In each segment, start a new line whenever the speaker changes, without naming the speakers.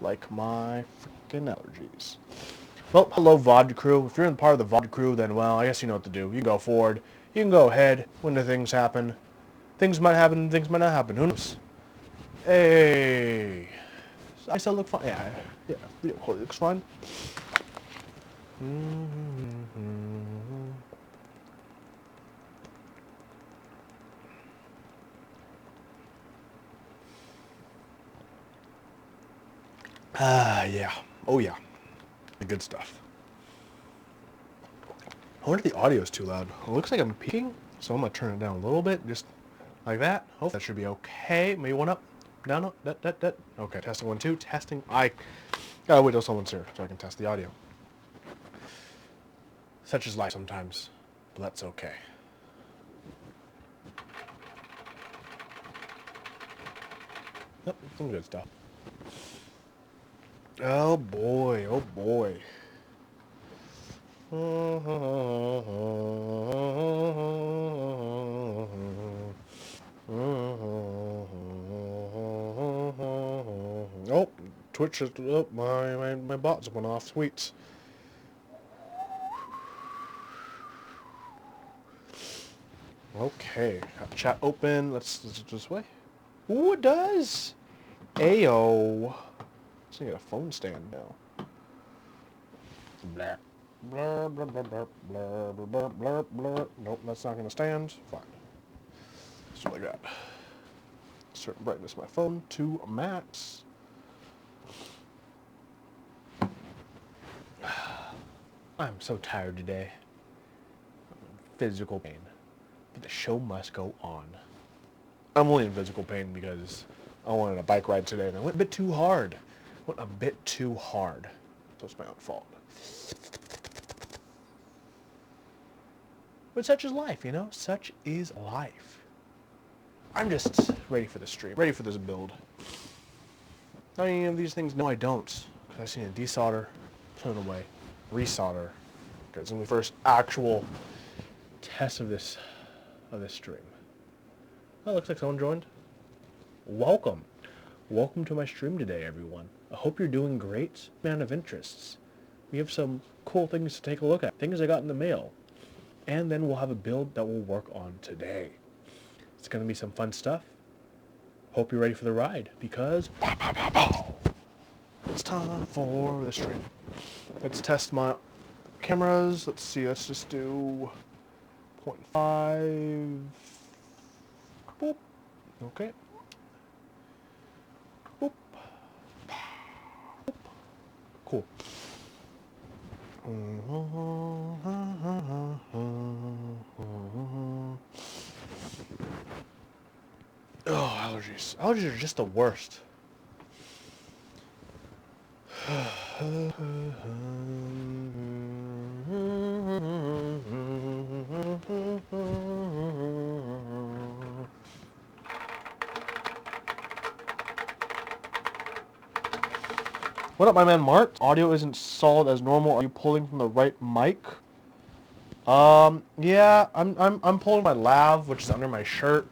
like my freaking allergies. Well, hello VOD crew. If you're in part of the VOD crew, then well, I guess you know what to do. You can go forward. You can go ahead when the things happen. Things might happen, things might not happen. Who knows? Hey. I still look fine. Yeah, video quality looks fine. Yeah. Oh, yeah. The good stuff. I wonder if the audio is too loud. It looks like I'm peaking, so I'm going to turn it down a little bit, just like that. Hope that should be okay. Maybe one up, down, up, that. Okay, testing 1, 2, testing. I gotta wait till someone's here so I can test the audio. Such is life sometimes, but that's okay. Yep, some good stuff. Oh boy, oh boy. Oh, Twitch is, oh, my bots went off. Sweets. Okay, got chat open. Let's this way. Ooh, it does. Ayo. Let's get a phone stand now. Blah. Blah, blah, blah, blah, blah, blah, blah, blah. Nope, that's not gonna stand. Fine. That's what I got. Certain brightness of my phone to max. I'm so tired today. Physical pain. But the show must go on. I'm only in physical pain because I wanted a bike ride today and I went a bit too hard. So it's my own fault. But such is life, you know? Such is life. I'm just ready for the stream. Ready for this build. Not any of these things? No, I don't. Because I've seen a desolder, put it away, resolder. Because it's my first actual test of this stream. Oh, looks like someone joined. Welcome. Welcome to my stream today, everyone. I hope you're doing great. Man of interests. We have some cool things to take a look at. Things I got in the mail. And then we'll have a build that we'll work on today. It's going to be some fun stuff. Hope you're ready for the ride, because it's time for the stream. Let's test my cameras. Let's see, let's just do 0.5. Boop. Okay. Boop. Boop. Cool. Oh, allergies. Allergies are just the worst. What up, my man Mark? Audio isn't solid as normal. Are you pulling from the right mic? Yeah, I'm pulling my lav, which is under my shirt.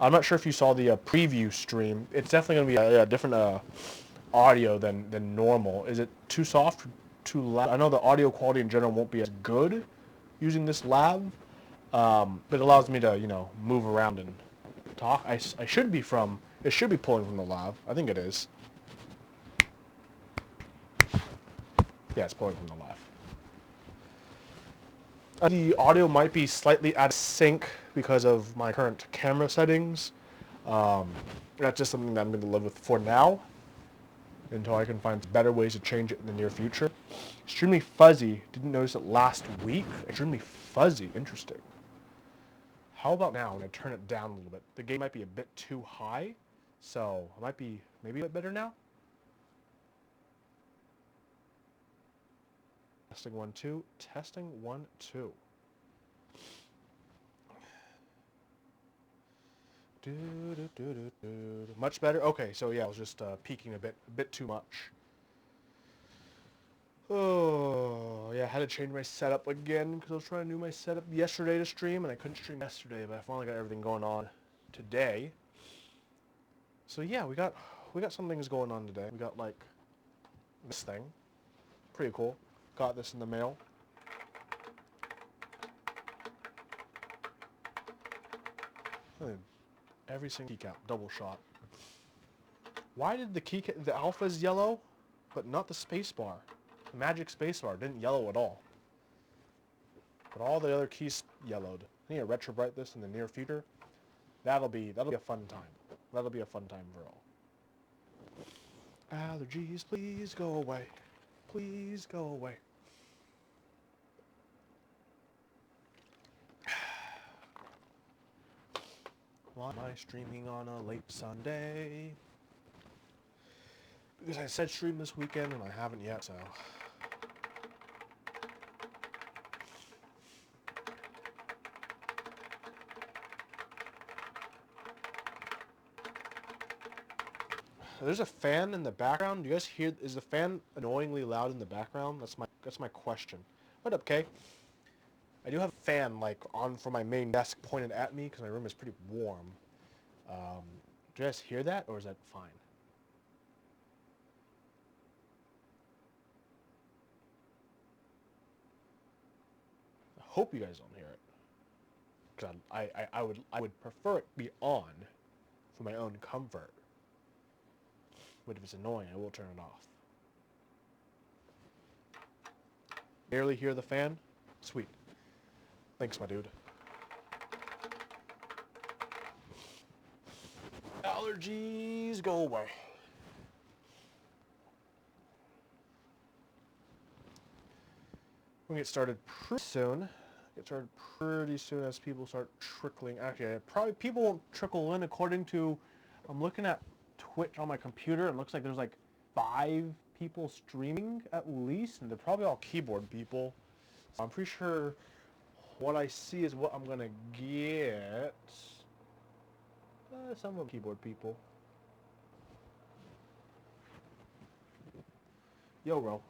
I'm not sure if you saw the preview stream. It's definitely gonna be a different audio than normal. Is it too soft, too loud? I know the audio quality in general won't be as good using this lav, but it allows me to, you know, move around and talk. It should be pulling from the lav. I think it is. Yeah, it's pulling from the lav. The audio might be slightly out of sync because of my current camera settings. That's just something that I'm going to live with for now until I can find better ways to change it in the near future. Extremely fuzzy. Didn't notice it last week. Extremely fuzzy. Interesting. How about now when I turn it down a little bit? The gain might be a bit too high, so it might be maybe a bit better now. Testing 1, 2. Testing 1, 2. Much better? Okay, so yeah, I was just peaking a bit too much. Oh, yeah, I had to change my setup again because I was trying to do my setup yesterday to stream, and I couldn't stream yesterday, but I finally got everything going on today. So yeah, we got some things going on today. We got like this thing. Pretty cool. Got this in the mail. Every single keycap, double shot. Why did the keycap, the alpha is yellow, but not the spacebar? The magic spacebar didn't yellow at all. But all the other keys yellowed. I need to retrobrite this in the near future. That'll be a fun time. That'll be a fun time for all. Allergies, please go away. Please go away. Why am I streaming on a late Sunday? Because I said stream this weekend and I haven't yet, so. There's a fan in the background. Do you guys hear? Is the fan annoyingly loud in the background? That's my question. What up, Kay? I do have a fan like on from my main desk pointed at me because my room is pretty warm. Do you guys hear that, or is that fine? I hope you guys don't hear it. Because I would prefer it be on for my own comfort. But if it's annoying, I will turn it off. Barely hear the fan? Sweet. Thanks, my dude. Allergies, go away. We'll get started pretty soon. As people start trickling. Actually, probably people won't trickle in according to, I'm looking at Twitch on my computer. It looks like there's like 5 people streaming at least, and they're probably all keyboard people. So I'm pretty sure what I see is what I'm gonna get. Some of them keyboard people. Yo, bro.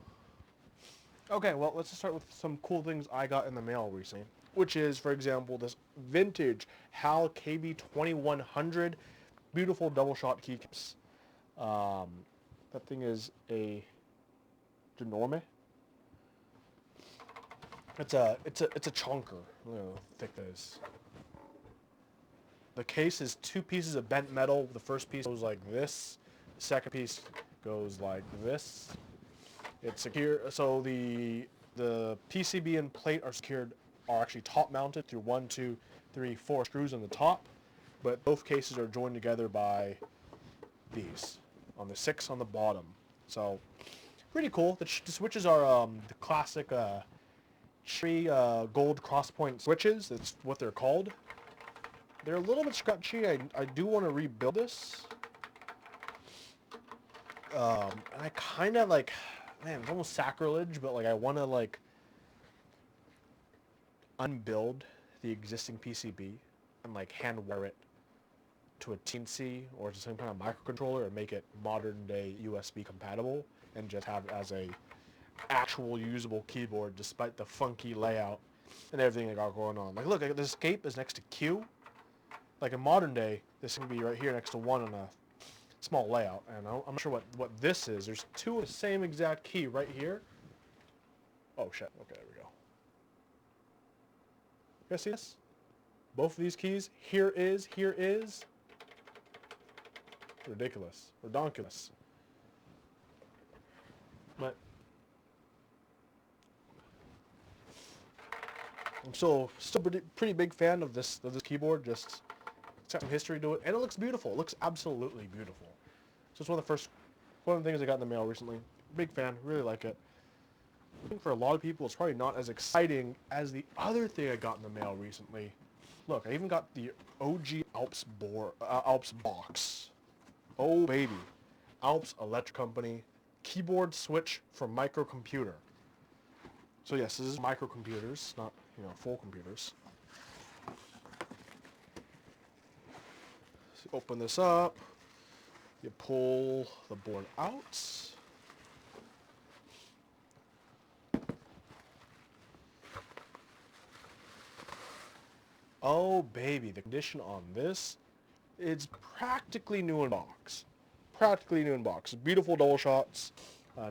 Okay, well, let's just start with some cool things I got in the mail recently, which is, for example, this vintage HAL KB2100 beautiful double shot keycaps. That thing is a ginormous. It's a chunker. Look how thick that is. The case is 2 pieces of bent metal. The first piece goes like this. The second piece goes like this. It's secure. So the PCB and plate are actually top mounted through 1, 2, 3, 4 screws on the top, but both cases are joined together by these on the 6 on the bottom. So pretty cool. The switches are the classic cherry gold crosspoint switches. That's what they're called. They're a little bit scratchy. I do want to rebuild this. And I kind of like, man, it's almost sacrilege, but like I want to like unbuild the existing PCB and like hand wire it to a TNC or to some kind of microcontroller and make it modern day USB compatible and just have it as a actual usable keyboard despite the funky layout and everything I got going on. Like look, the escape is next to Q. Like in modern day, this can be right here next to 1 on a small layout, and I'm not sure what this is. There's 2 of the same exact key right here. Oh shit, okay, there we go. You guys see this? Both of these keys, here is. Ridiculous. Redonkulous. But I'm still pretty big fan of this keyboard. Just it's got some history to it, and it looks beautiful. It looks absolutely beautiful. So it's one of the things I got in the mail recently. Big fan, really like it. I think for a lot of people, it's probably not as exciting as the other thing I got in the mail recently. Look, I even got the OG Alps box. Oh baby, Alps Electric Company keyboard switch for microcomputer. So yes, this is microcomputers, not full computers. So open this up. You pull the board out. Oh baby, the condition on this, it's practically new in box. Beautiful double shots.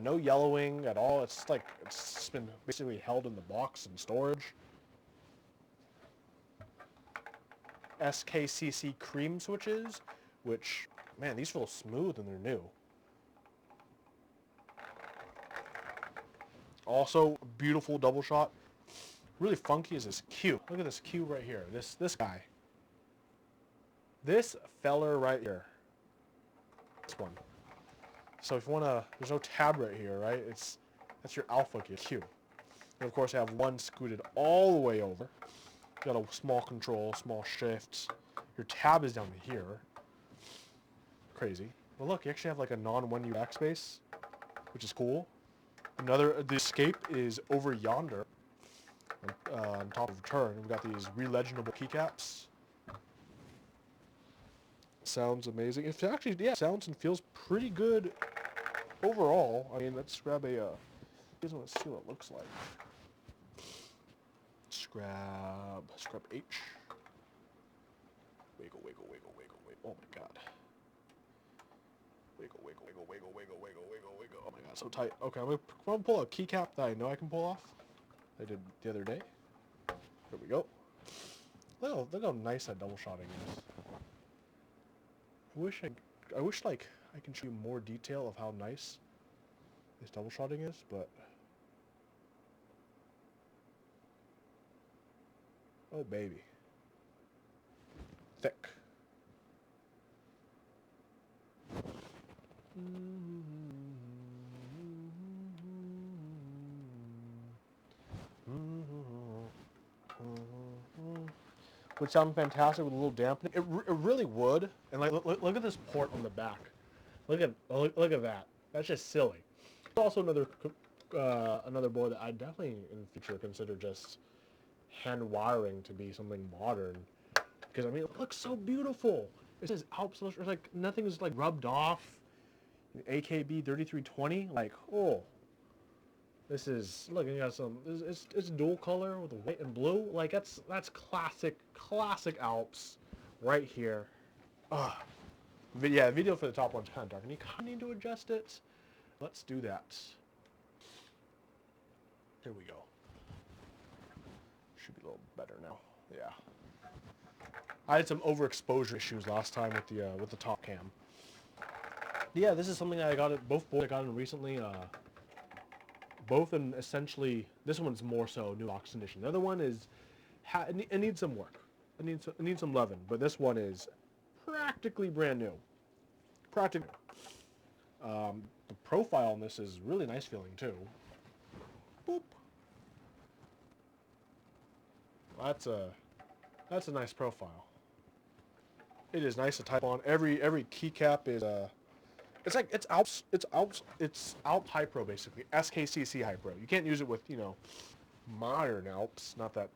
No yellowing at all. It's like it's been basically held in the box in storage. SKCC cream switches, which, man, these feel smooth and they're new. Also, beautiful double shot. Really funky is this Q. Look at this Q right here. This guy. This feller right here. This one. So if you wanna, there's no tab right here, right? That's your alpha Q. And of course, I have one scooted all the way over. You got a small control, small shifts. Your tab is down to here. Crazy. Well, look, you actually have like a non-1U backspace, which is cool. The escape is over yonder, on top of return. We've got these re-legible keycaps. Sounds amazing. It actually, yeah, sounds and feels pretty good overall. I mean, let's grab a, let's see what it looks like. Scrap H. Wiggle, wiggle, wiggle, wiggle, wiggle. Oh my god. Wiggle, wiggle, wiggle, wiggle, wiggle, wiggle, wiggle, wiggle. Oh my god, so tight. Okay, I'm gonna pull a keycap that I know I can pull off. I did the other day. There we go. Look how nice that double shotting is. I wish like I can show you more detail of how nice this double shotting is, but oh baby. Thick. Would sound fantastic with a little dampening. It really would. And like, look at this port on the back. Look at that. That's just silly. There's also another board that I definitely in the future consider just hand wiring to be something modern. Because I mean, it looks so beautiful. It says Alps, like nothing is like rubbed off. AKB 3320, like, oh. This is, look, you got some, it's dual color with white and blue. Like, that's classic Alps right here. Yeah, the video for the top one's kind of dark, and you kind of need to adjust it. Let's do that. There we go. Should be a little better now. Yeah. I had some overexposure issues last time with the top cam. Yeah, this is something that I got at both boards I got in recently. Both in essentially, this one's more so new box condition. The other one is, it needs some work. It needs some loving. But this one is practically brand new. Practically. The profile on this is really nice feeling too. Boop. That's a nice profile. It is nice to type on. Every keycap is it's Alps High Pro basically. SKCC High Pro. You can't use it with, you know, modern Alps. Not that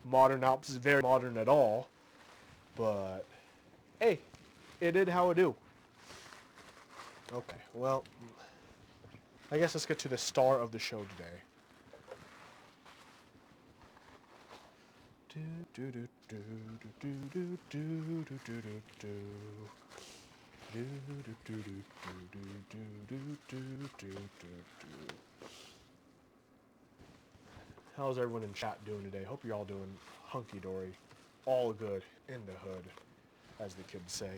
modern Alps is very modern at all, but hey, it did how it do. Okay, well, I guess let's get to the star of the show today. How's everyone in chat doing today? Hope you're all doing hunky-dory. All good in the hood, as the kids say.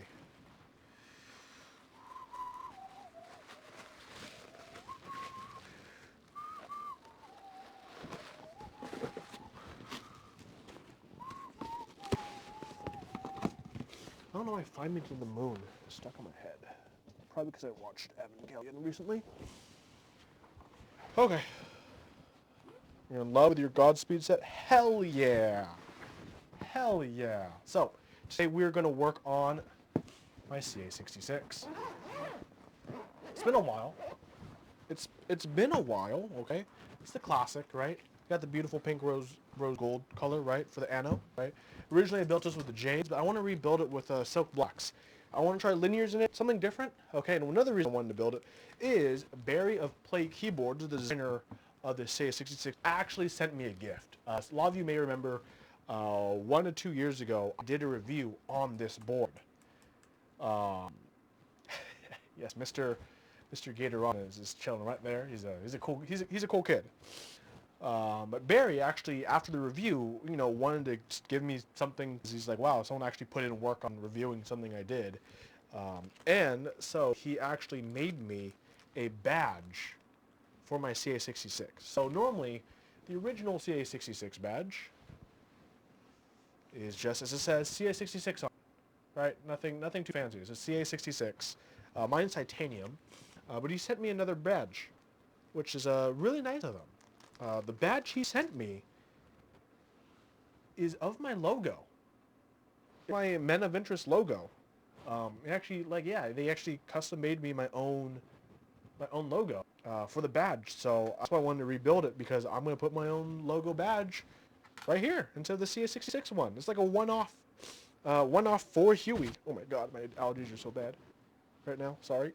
I don't know why Find Me to the Moon is stuck on my head. Probably because I watched Evangelion recently. Okay. You're in love with your Godspeed set? Hell yeah. Hell yeah. So, today we're going to work on my CA66. It's been a while. It's been a while, okay? It's the classic, right? Got the beautiful pink rose gold color, right, for the anode, right? Originally I built this with the Jades, but I want to rebuild it with silk blacks. I want to try linears in it, something different, okay? And another reason I wanted to build it is Barry of Play Keyboards, the designer of the CA66, actually sent me a gift. A lot of you may remember 1 to 2 years ago, I did a review on this board. Yes, Mr. Mr. Gatoron is just chilling right there. He's a cool kid. But Barry actually, after the review, wanted to just give me something. He's like, wow, someone actually put in work on reviewing something I did. And so he actually made me a badge for my CA66. So normally, the original CA66 badge is just as it says, CA66 on it, right? Nothing too fancy. It's a CA66. Mine's titanium, but he sent me another badge, which is really nice of him. The badge he sent me is of my logo, my Men of Interest logo. Actually, they actually custom made me my own logo for the badge. So that's why I wanted to rebuild it, because I'm going to put my own logo badge right here instead of the CA66 one. It's like a one-off for Huey. Oh my god, my allergies are so bad right now. Sorry.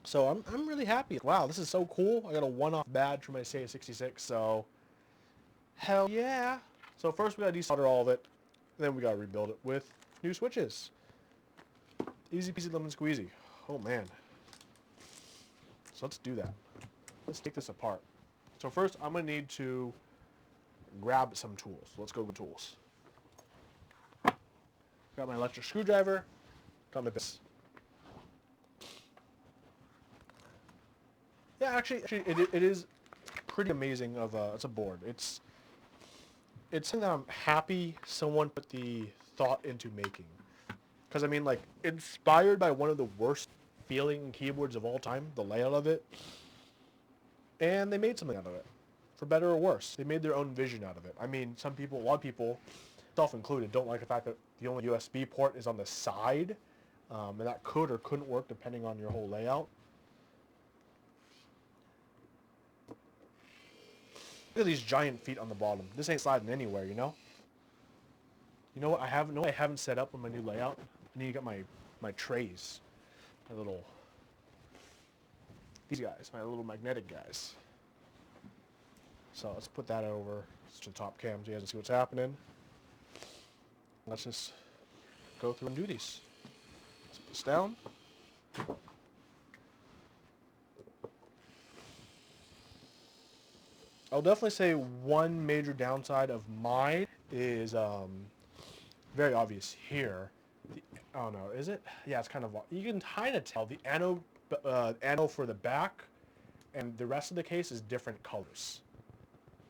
So I'm really happy. Wow, this is so cool. I got a one-off badge for my CA66. So hell yeah. So first we got to desolder all of it. Then we got to rebuild it with new switches. Easy peasy lemon squeezy. Oh man. So let's do that. Let's take this apart. So first I'm going to need to grab some tools. So let's go with tools. Got my electric screwdriver. Got my bits. Yeah, actually it is pretty amazing it's a board. It's something that I'm happy someone put the thought into making. Because, I mean, like, inspired by one of the worst feeling keyboards of all time, the layout of it, and they made something out of it, for better or worse. They made their own vision out of it. I mean, a lot of people, self included, don't like the fact that the only USB port is on the side, and that could or couldn't work depending on your whole layout. Look at these giant feet on the bottom. This ain't sliding anywhere, You know what I haven't set up on my new layout? I need to get my trays. These guys, my little magnetic guys. So let's put that over to the top cam so you guys can see what's happening. Let's just go through and do these. Let's put this down. I'll definitely say one major downside of mine is very obvious here. Oh no, is it? Yeah, it's kind of, you can kind of tell the anode for the back and the rest of the case is different colors.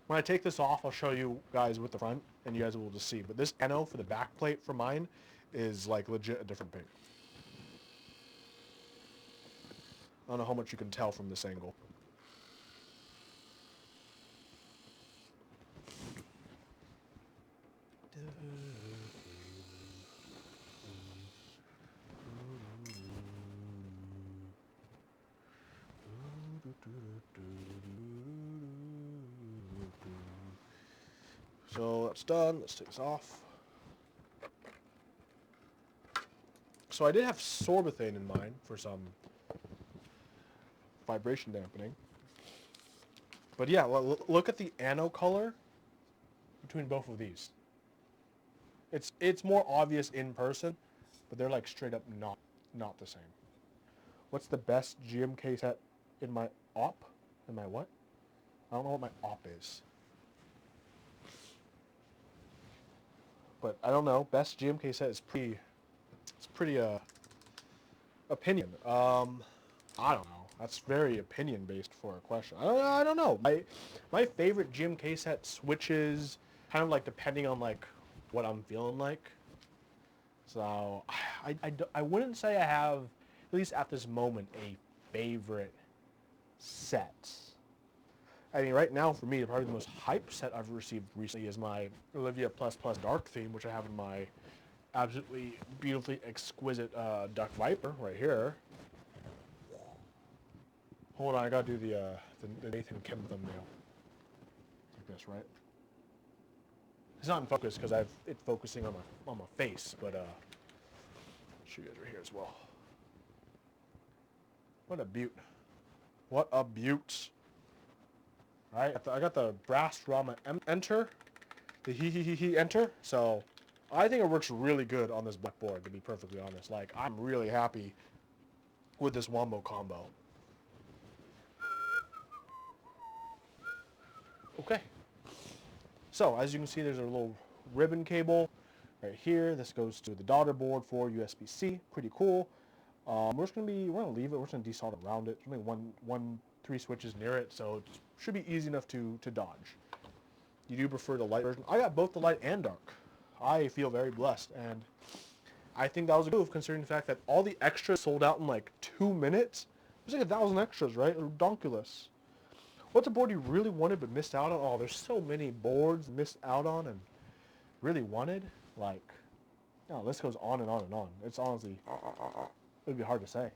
When I take this off, I'll show you guys with the front and you guys will just see. But this anode for the back plate for mine is like legit a different pink. I don't know how much you can tell from this angle. So that's done. Let's take this off. So I did have sorbethane in mind for some vibration dampening. But yeah, look at the anode color between both of these. It's more obvious in person, but they're like straight up not the same. What's the best GMK set in my op? In my what? I don't know what my op is. But I don't know. Best GMK set is pretty opinion. I don't know. That's very opinion based for a question. I don't know. My favorite GMK set switches kind of like depending on like what I'm feeling like. So I wouldn't say I have, at least at this moment, a favorite set. I mean, right now for me, probably the most hype set I've received recently is my Olivia Plus Plus Dark theme, which I have in my absolutely beautifully exquisite Duck Viper right here. Hold on, I gotta do the Nathan Kim thumbnail. Like this, right? It's not in focus because it's focusing on my face, but show you guys right here as well. What a beaut! What a beaut! Right, I got the brass Rama enter, the he enter. So I think it works really good on this blackboard. To be perfectly honest, like I'm really happy with this wombo combo. Okay. So as you can see, there's a little ribbon cable right here. This goes to the daughter board for USB-C. Pretty cool. We're gonna leave it. We're just gonna desolder around it. There's only 3 switches near it, so it should be easy enough to dodge. You do prefer the light version? I got both the light and dark. I feel very blessed, and I think that was a move considering the fact that all the extras sold out in like 2 minutes. There's like 1,000 extras, right? Redonkulous. What's a board you really wanted but missed out on? Oh, there's so many boards missed out on and really wanted. Like, you know, this goes on and on and on. It's honestly, it would be hard to say.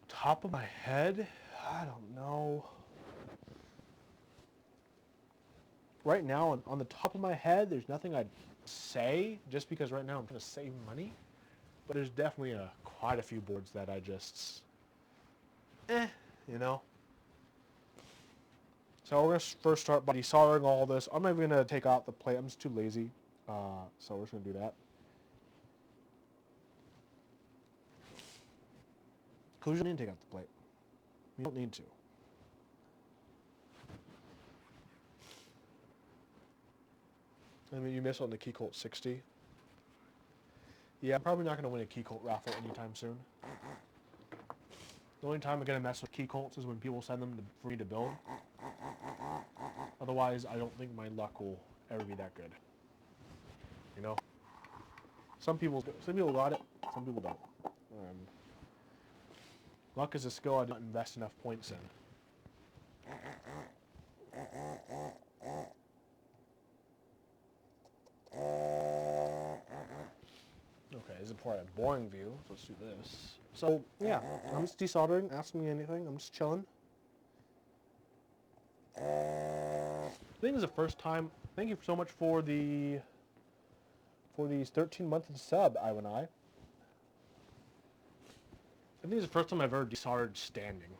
Top of my head, I don't know. Right now, on the top of my head, there's nothing I'd say, just because right now I'm trying to save money. But there's definitely quite a few boards that I just, you know. So we're going to first start by desoldering all this. I'm not even going to take out the plate. I'm just too lazy. So we're just going to do that. Because you don't need to take out the plate. You don't need to. I mean, you missed on the CA66. Yeah, I'm probably not going to win a Keycap raffle anytime soon. The only time I'm going to mess with Keycaps is when people send them for me to build. Otherwise, I don't think my luck will ever be that good. You know? Some people got it, some people don't. Luck is a skill I don't invest enough points in. Okay, this is part of a boring view, so let's do this. So, yeah, I'm just desoldering. Ask me anything. I'm just chilling. I think this is the first time. Thank you so much for these 13 months of sub, I and I. I think this is the first time I've ever desoldered standing.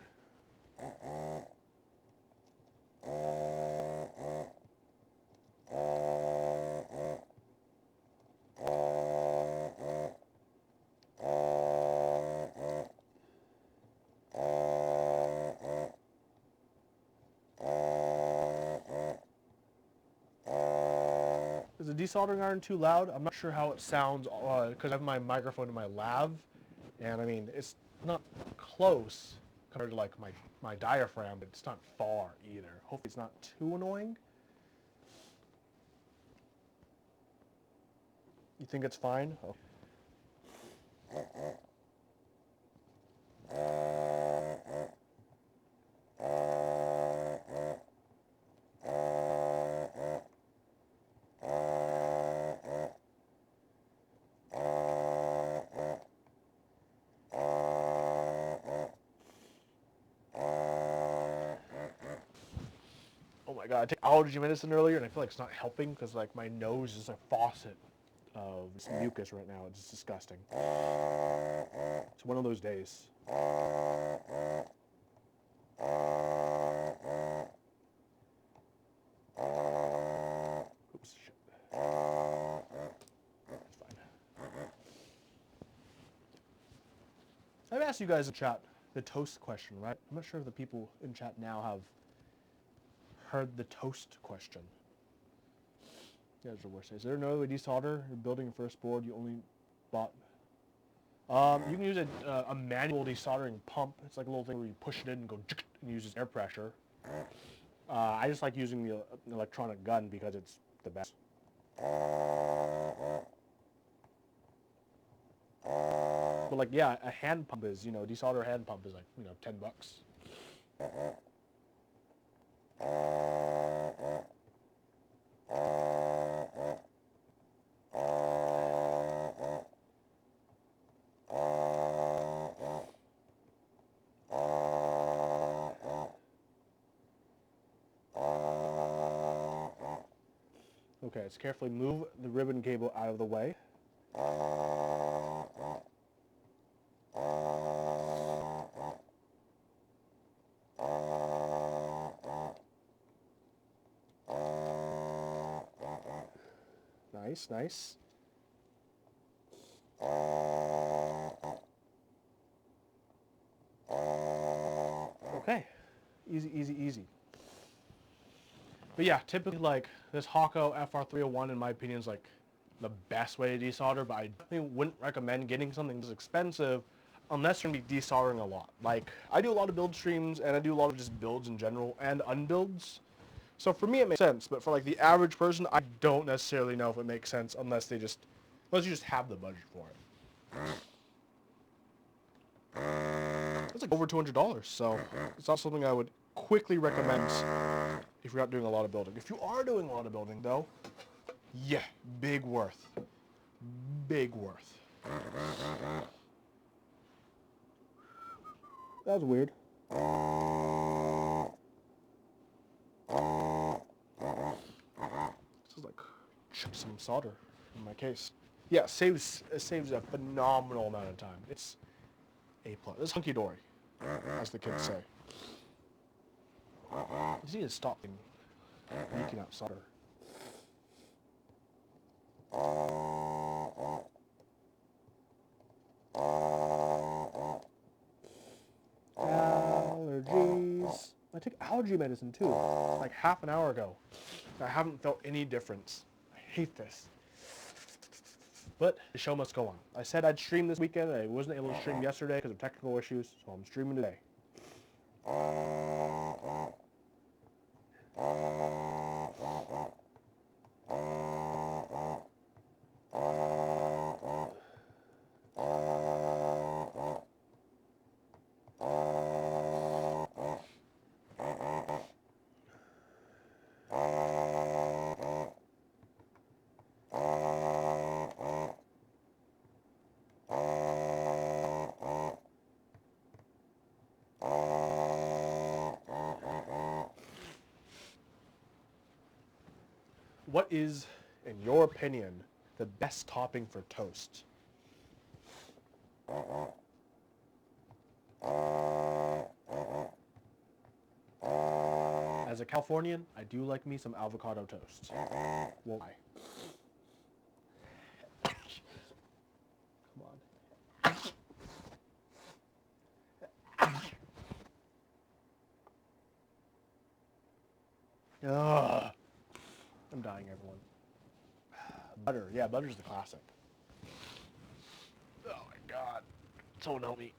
Is the desoldering iron too loud? I'm not sure how it sounds because I have my microphone in my lav, and I mean it's not close compared to like my diaphragm, but it's not far either. Hopefully it's not too annoying. You think it's fine? Oh. Oh my god, I took allergy medicine earlier and I feel like it's not helping because like my nose is a faucet of mucus right now. It's disgusting. It's one of those days. Oops, shit. That's fine. I've asked you guys in chat the toast question, right? I'm not sure if the people in chat now have heard the toast question. There's the worst. Is there no way desolder? You're building your first board. You only bought. You can use a manual desoldering pump. It's like a little thing where you push it in and go and uses air pressure. I just like using the electronic gun because it's the best. But like, yeah, a hand pump is, desolder hand pump is like, $10. Okay, let's carefully move the ribbon cable out of the way. Nice, nice. Okay, easy, easy, easy. But yeah, typically like this Hawko FR301 in my opinion is like the best way to desolder, but I definitely wouldn't recommend getting something this expensive unless you're going to be desoldering a lot. Like, I do a lot of build streams, and I do a lot of just builds in general, and unbuilds. So for me it makes sense, but for like the average person, I don't necessarily know if it makes sense unless you just have the budget for it. It's like over $200, so it's not something I would quickly recommend if you're not doing a lot of building. If you are doing a lot of building though, yeah, big worth. Big worth. That was weird. This is like some solder in my case. Yeah, it saves a phenomenal amount of time. It's A+. It's hunky dory, as the kids say. You just need to stop leaking out solder. Allergies. I took allergy medicine too, like half an hour ago. I haven't felt any difference. I hate this. But the show must go on. I said I'd stream this weekend. I wasn't able to stream yesterday because of technical issues, so I'm streaming today. What is, in your opinion, the best topping for toast? As a Californian, I do like me some avocado toast. Won't I? Come on. Ugh. I'm dying, everyone. Butter. Yeah, butter's the classic. Oh my god. Someone help me.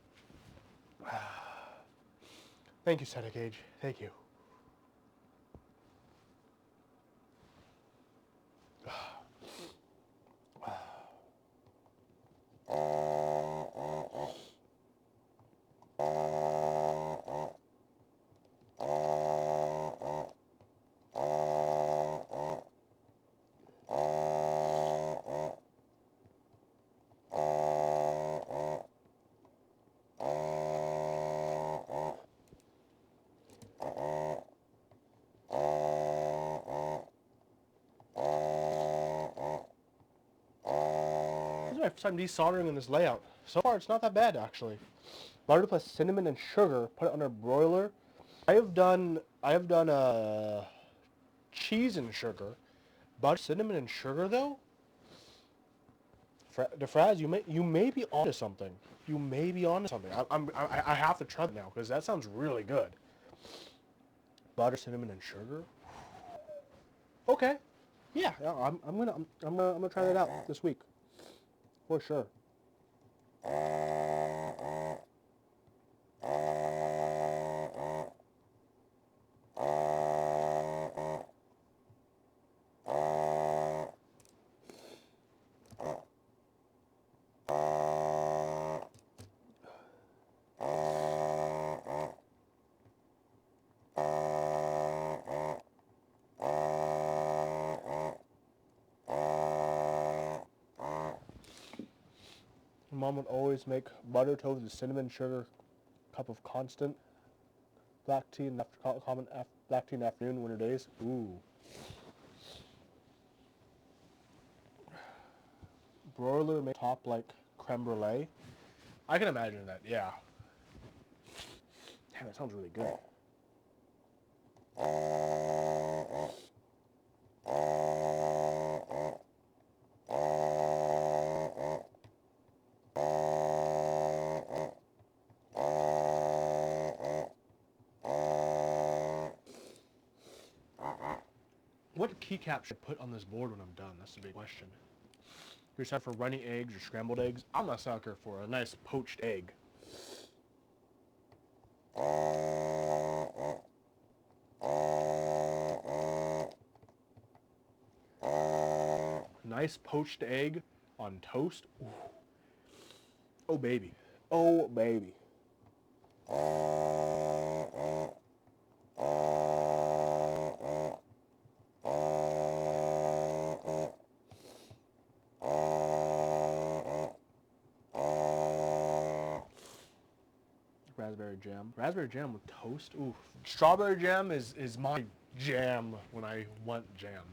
Thank you, Seta Cage. Thank you. This is my first time desoldering in this layout. So far, it's not that bad, actually. Butter plus cinnamon and sugar, put it on a broiler. I have done cheese and sugar. Butter, cinnamon, and sugar, though? DeFraz, you may be onto something. You may be onto something. I have to try it now, because that sounds really good. Butter, cinnamon, and sugar? Okay. Yeah, I'm gonna try that out this week. For sure. Mom would always make butter toast with cinnamon, sugar, cup of constant, black tea, and black tea in the afternoon, winter days. Ooh. Broiler may top like creme brulee. I can imagine that, yeah. Damn, that sounds really good. What keycap should I put on this board when I'm done? That's the big question. You're excited for runny eggs or scrambled eggs? I'm a sucker for a nice poached egg. Nice poached egg on toast. Ooh. Oh baby. Oh baby. Raspberry jam. Raspberry jam with toast? Ooh. Strawberry jam is my jam when I want jam.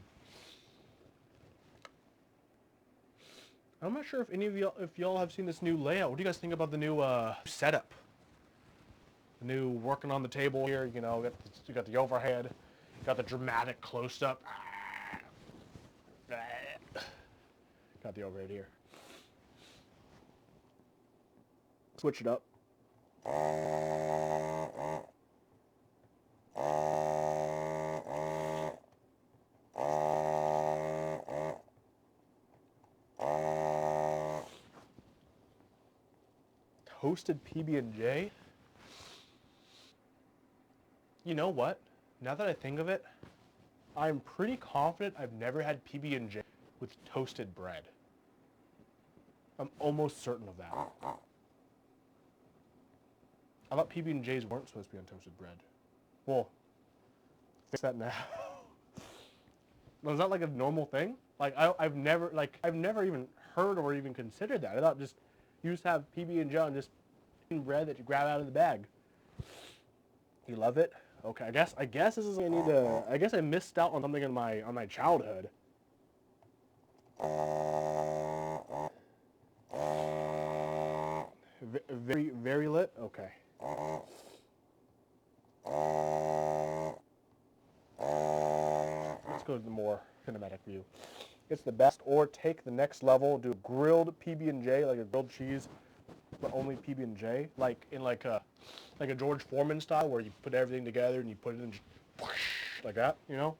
I'm not sure if any of y'all have seen this new layout. What do you guys think about the new setup? The new working on the table here, you know, you got the overhead, you got the dramatic close-up. Got the overhead here. Switch it up. Toasted PB&J? You know what? Now that I think of it, I'm pretty confident I've never had PB&J with toasted bread. I'm almost certain of that. I thought PB&Js weren't supposed to be on toasted bread. Well, fix that now. Was that like a normal thing? Like I've never even heard or even considered that. I thought just you just have PB&J on just bread that you grab out of the bag. You love it? Okay, I guess this is I need to. I guess I missed out on something in my childhood. Very lit. Okay. Let's go to the more cinematic view. It's the best, or take the next level, do a grilled PB&J, like a grilled cheese, but only PB&J, like in like a George Foreman style, where you put everything together and you put it in just whoosh, like that, you know?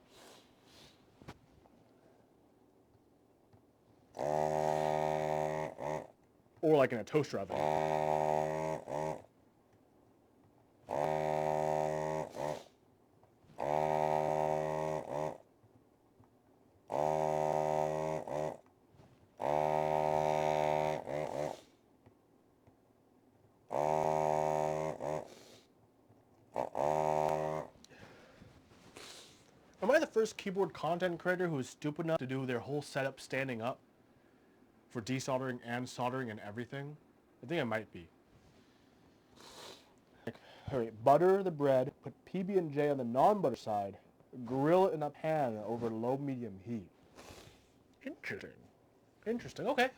Or like in a toaster oven. Am I the first keyboard content creator who is stupid enough to do their whole setup standing up for desoldering and soldering and everything? I think I might be. Alright, butter the bread, put PB&J on the non-butter side, grill it in a pan over low-medium heat. Interesting. Okay.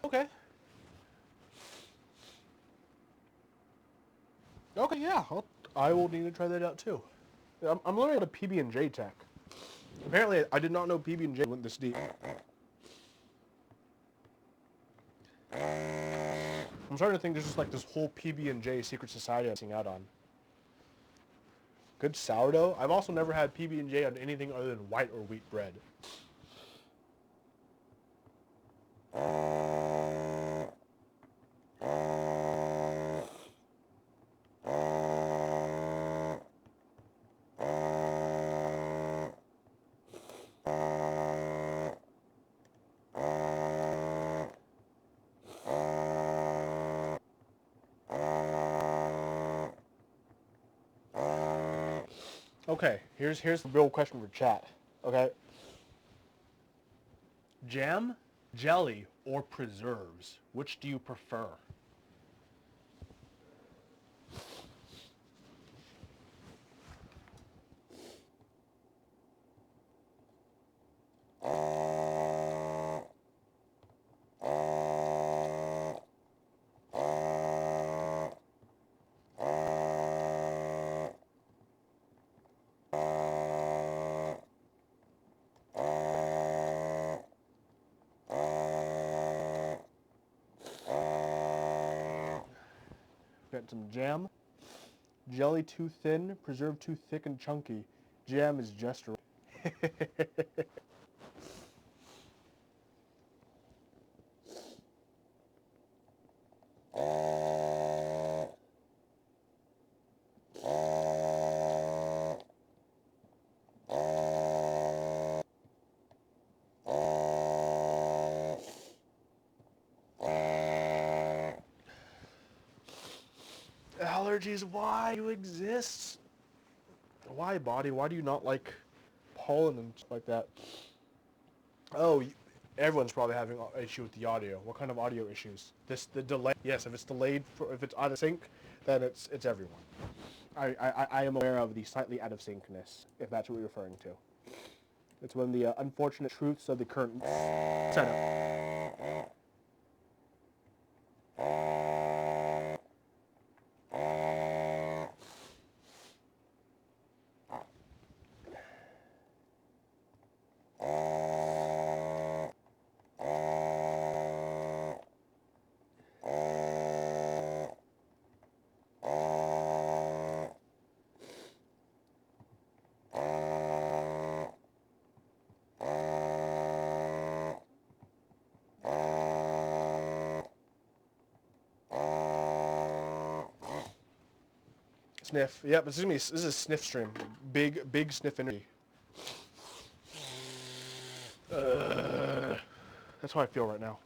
Okay, yeah. I will need to try that out too. I'm learning how to PB&J tech. Apparently, I did not know PB&J went this deep. I'm starting to think there's just like this whole PB&J secret society I'm missing out on. Good sourdough. I've also never had PB&J on anything other than white or wheat bread. Okay, here's the real question for chat. Okay. Jam, jelly, or preserves? Which do you prefer? Got some jam. Jelly too thin, preserve too thick and chunky. Jam is just right. allergies. Why do you exist? Why, body? Why do you not like pollen and stuff like that? Oh, everyone's probably having an issue with the audio. What kind of audio issues? The delay. Yes, if it's delayed, if it's out of sync, then it's everyone. I am aware of the slightly out of syncness, if that's what you're referring to. It's one of the unfortunate truths of the current setup. Sniff. Yep, this is a sniff stream. Big sniff energy. That's how I feel right now.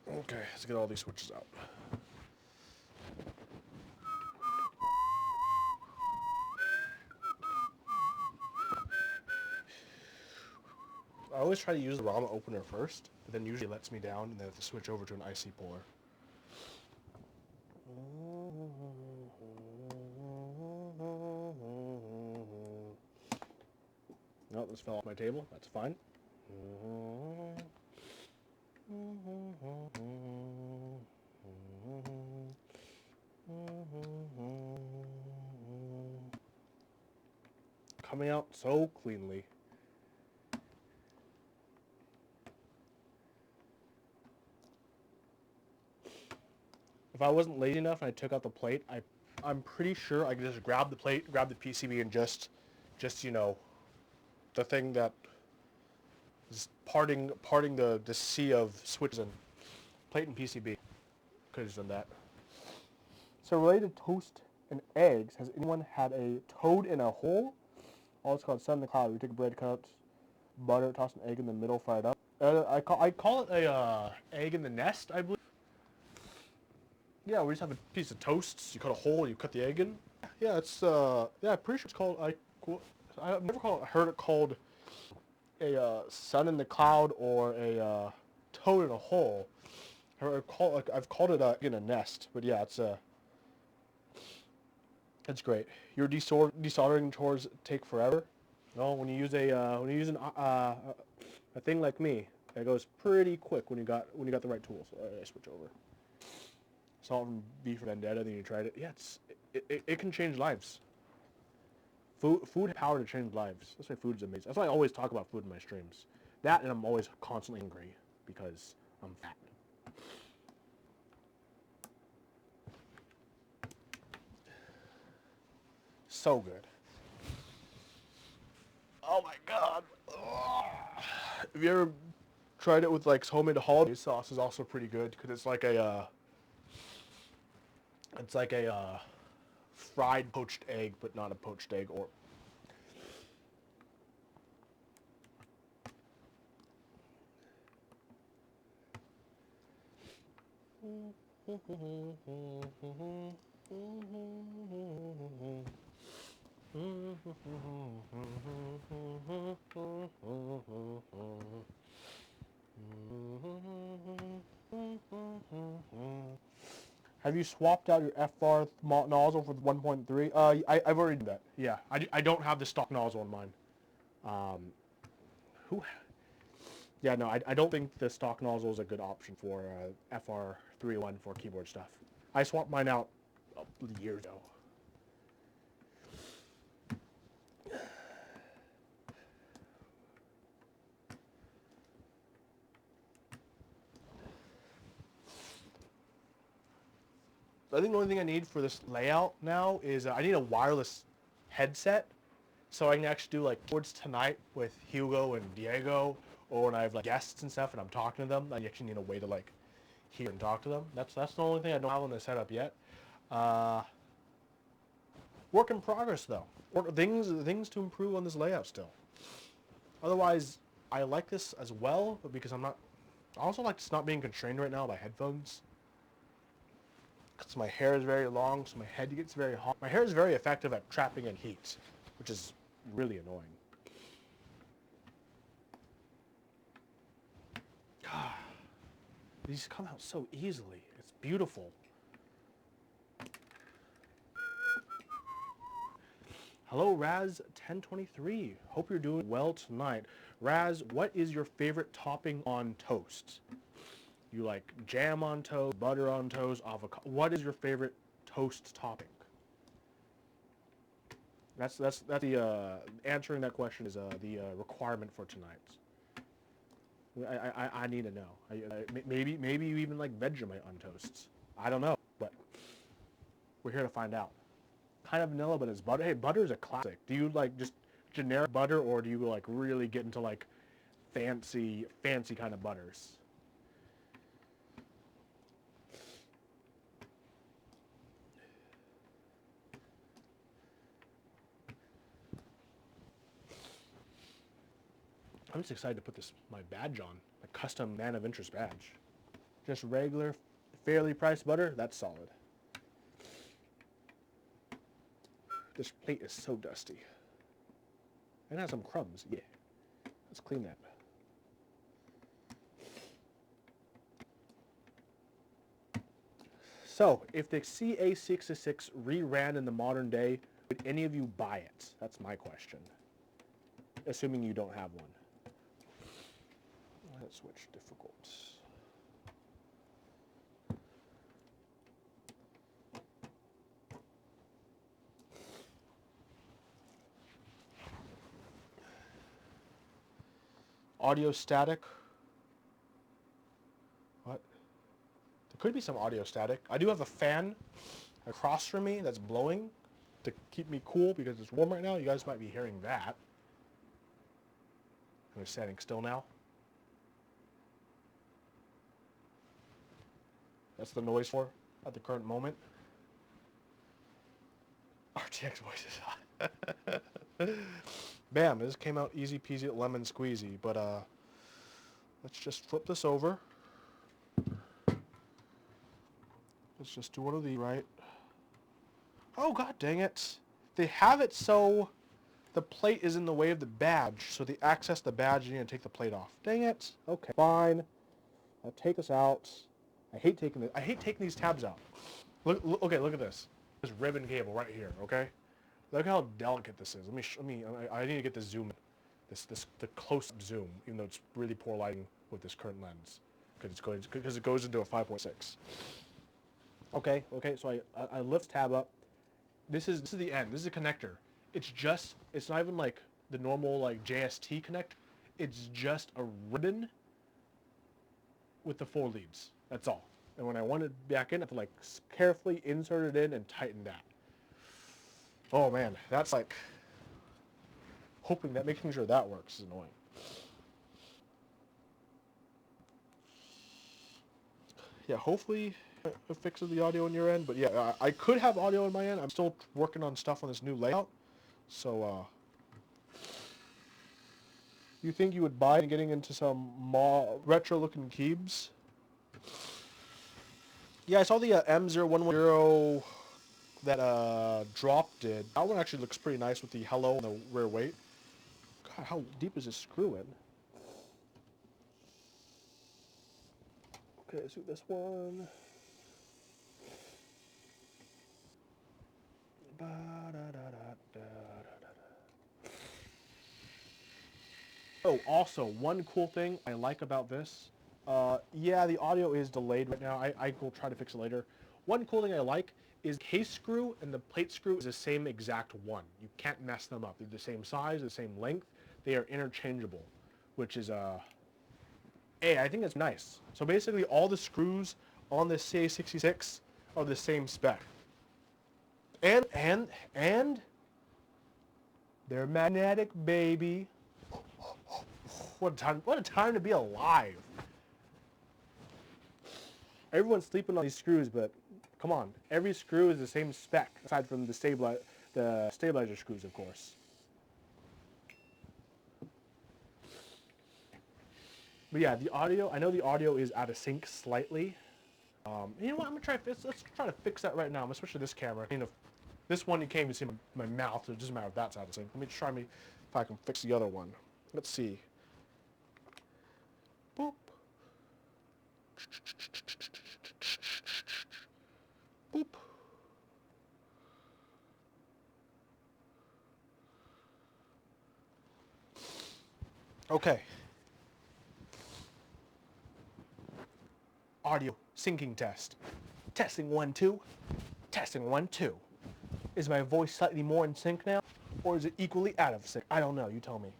Okay, let's get all these switches out. I always try to use the Rama opener first, but then usually it lets me down, and then I have to switch over to an IC puller. No, this fell off my table. That's fine. Coming out so cleanly. If I wasn't lazy enough and I took out the plate, I'm pretty sure I could just grab the plate, grab the PCB, and just you know, the thing that is parting the sea of switches and plate and PCB. Could have done that. So related to toast and eggs, has anyone had a toad in a hole? Oh, it's called sun in the cloud. We take a bread cut, butter, toss an egg in the middle, fry it up. I call it a egg in the nest, I believe. Yeah, we just have a piece of toast. You cut a hole, you cut the egg in. Yeah, it's yeah, I'm pretty sure it's called. I've never heard it called a sun in the cloud or a toad in a hole. I've called it in a nest, but yeah, it's great. Your desoldering chores take forever. No, when you use a thing like me, it goes pretty quick when you got the right tools. I switch over. Salt and beef vendetta. Then you tried it. Yeah, it can change lives. Food has power to change lives. That's why food's amazing. That's why I always talk about food in my streams. That, and I'm always constantly hungry because I'm fat. So good. Oh my god. Ugh. Have you ever tried it with like homemade holiday sauce? Is also pretty good because it's like a fried poached egg, but not a poached egg. Or have you swapped out your FR nozzle for the 1.3? I've already done that. Yeah, I don't have the stock nozzle in mine. Yeah, no, I don't think the stock nozzle is a good option for FR301 for keyboard stuff. I swapped mine out years ago. I think the only thing I need for this layout now is I need a wireless headset so I can actually do like boards tonight with Hugo and Diego, or when I have like guests and stuff and I'm talking to them. I actually need a way to like hear and talk to them. That's the only thing I don't have on the setup yet. Work in progress, though. Things to improve on this layout still. Otherwise, I like this as well, but because I'm not... I also like just not being constrained right now by headphones. Because my hair is very long, so my head gets very hot. My hair is very effective at trapping in heat, which is really annoying. God, these come out so easily. It's beautiful. Hello, Raz1023. Hope you're doing well tonight. Raz, what is your favorite topping on toast? You like jam on toast, butter on toast, avocado? What is your favorite toast topping? That's the answering that question is the requirement for tonight. I need to know. Maybe you even like Vegemite on toasts. I don't know, but we're here to find out. Kind of vanilla, but it's butter. Hey, butter is a classic. Do you like just generic butter, or do you like really get into like fancy kind of butters? I'm just excited to put my badge on, my custom Man of Interest badge. Just regular, fairly priced butter. That's solid. This plate is so dusty. And it has some crumbs. Yeah. Let's clean that. So, if the CA66 re-ran in the modern day, would any of you buy it? That's my question. Assuming you don't have one. Let's switch difficult. Audio static. What? There could be some audio static. I do have a fan across from me that's blowing to keep me cool because it's warm right now. You guys might be hearing that. I'm standing still now. That's the noise for at the current moment. RTX voice is hot. Bam, this came out easy peasy lemon squeezy, but let's just flip this over. Let's just do one of these, right? Oh, god dang it. They have it so the plate is in the way of the badge, so they access the badge and you need to take the plate off. Dang it. Okay, fine. I'll take this out. I hate taking these tabs out. Look, okay, look at this. This ribbon cable right here, okay? Look how delicate this is. I need to get the zoom, the close-up zoom, even though it's really poor lighting with this current lens, because it goes into a 5.6. Okay, so I lift tab up. This is the end. This is a connector. It's not even like the normal like JST connect. It's just a ribbon with the 4 leads. That's all. And when I want it back in, I have to like carefully insert it in and tighten that. Oh man, that's like making sure that works is annoying. Yeah, hopefully it fixes the audio on your end. But yeah, I could have audio on my end. I'm still working on stuff on this new layout. So, you think you would buy getting into some retro-looking keybs? Yeah, I saw the M0110 that Drop did. That one actually looks pretty nice with the hello and the rear weight. God, how deep is this screw in? Okay, let's do this one. Oh, also, one cool thing I like about this, yeah, the audio is delayed right now. I will try to fix it later. One cool thing I like is case screw and the plate screw is the same exact one. You can't mess them up. They're the same size, the same length. They are interchangeable, which is, hey, I think that's nice. So basically all the screws on this CA66 are the same spec. And they're magnetic, baby. What a time to be alive. Everyone's sleeping on these screws, but come on. Every screw is the same spec, aside from the the stabilizer screws, of course. But yeah, the audio, I know the audio is out of sync slightly. You know what, I'm gonna try, let's try to fix that right now. I'm gonna switch to this camera. I mean, if this one, you can't even see my mouth, so it doesn't matter if that's out of sync. Let me try if I can fix the other one. Let's see. Boop. Boop. Okay. Audio syncing test. Testing 1, 2. Testing 1, 2. Is my voice slightly more in sync now? Or is it equally out of sync? I don't know. You tell me.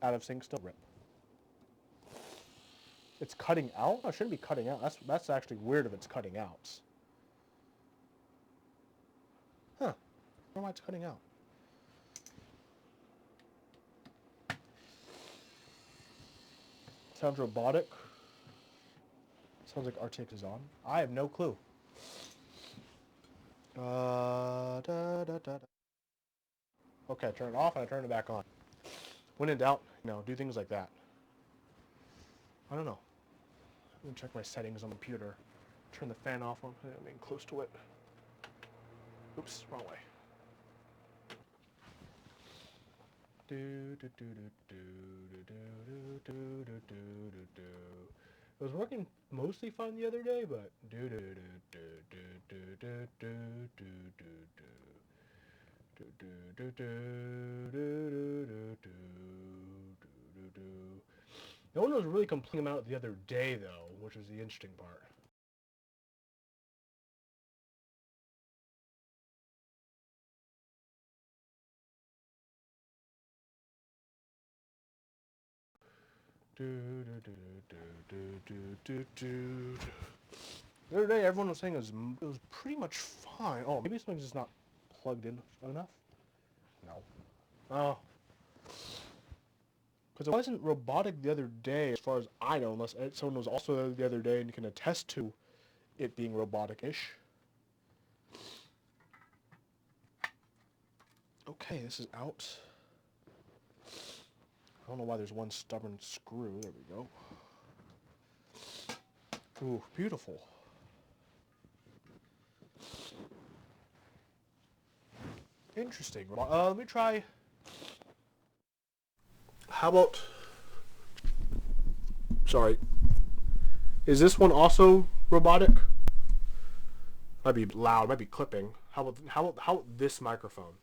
Out of sync still? Rip. It's cutting out? Oh, it shouldn't be cutting out. That's actually weird if it's cutting out. Huh. I don't know why it's cutting out. Sounds robotic. Sounds like RTX is on. I have no clue. Okay, turn it off and I turn it back on. When in doubt, do things like that. I don't know. Let me check my settings on the computer. Turn the fan off. I'm getting close to it. Oops, wrong way. It was working mostly fine the other day, but no one was really complaining about it the other day, though, which was the interesting part. The other day, everyone was saying it was pretty much fine. Oh, maybe something's just not plugged in enough? No. Oh. Because it wasn't robotic the other day, as far as I know, unless someone was also there the other day and can attest to it being robotic-ish. Okay, this is out. I don't know why there's one stubborn screw. There we go. Ooh, beautiful. Interesting. Let me try. How about... Sorry. Is this one also robotic? Might be loud. Might be clipping. How about this microphone?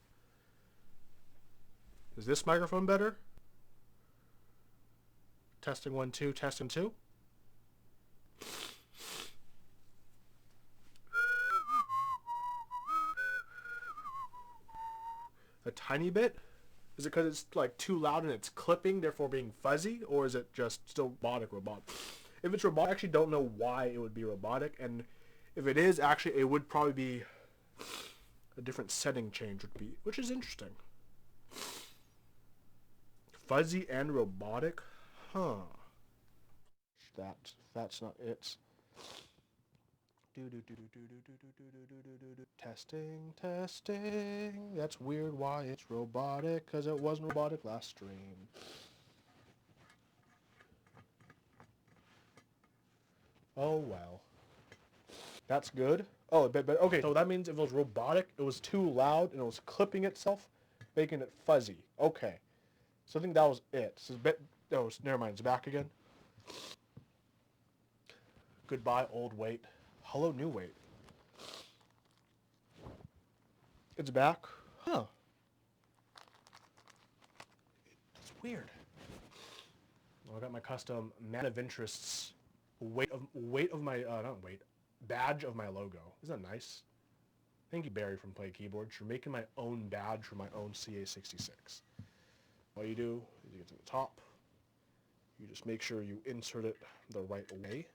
Is this microphone better? Testing 1, 2. Testing 2. A tiny bit? Is it because it's like too loud and it's clipping, therefore being fuzzy, or is it just still robotic? If it's robotic, I actually don't know why it would be robotic, and if it is, actually, it would probably be a different setting change which is interesting. Fuzzy and robotic? Huh. That's not it. Testing. That's weird why it's robotic, because it wasn't robotic last stream. Oh well. That's good. Oh, but okay, so that means if it was robotic, it was too loud and it was clipping itself, making it fuzzy. Okay. So I think that was it. So never mind, it's back again. Goodbye, old weight. Hello, new weight. It's back. Huh. It's weird. Well, I got my custom man of interests weight of my not weight badge of my logo. Isn't that nice? Thank you, Barry from Play Keyboards, for making my own badge for my own CA66. All you do is you get to the top. You just make sure you insert it the right way.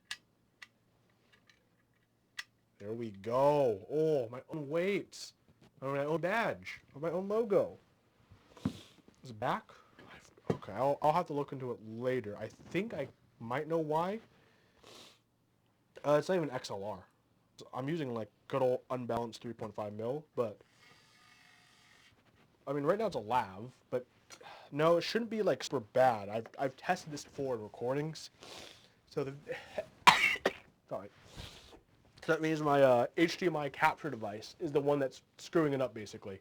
There we go. Oh, my own weights. My own badge. My own logo. Is it back? Okay. Okay, I'll have to look into it later. I think I might know why. It's not even XLR. I'm using like good old unbalanced 3.5 mil, but I mean right now it's a lav, but no, it shouldn't be like super bad. I've tested this before in recordings, so the sorry. So that means my HDMI capture device is the one that's screwing it up basically.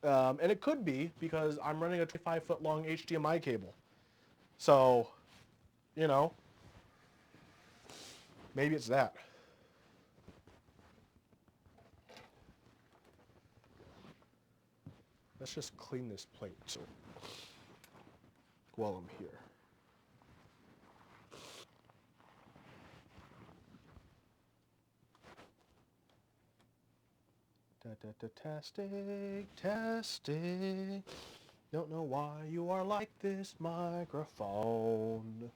And it could be because I'm running a 25-foot long HDMI cable. So, you know, maybe it's that. Let's just clean this plate so while I'm here. Testing, testing. Don't know why you are like this microphone.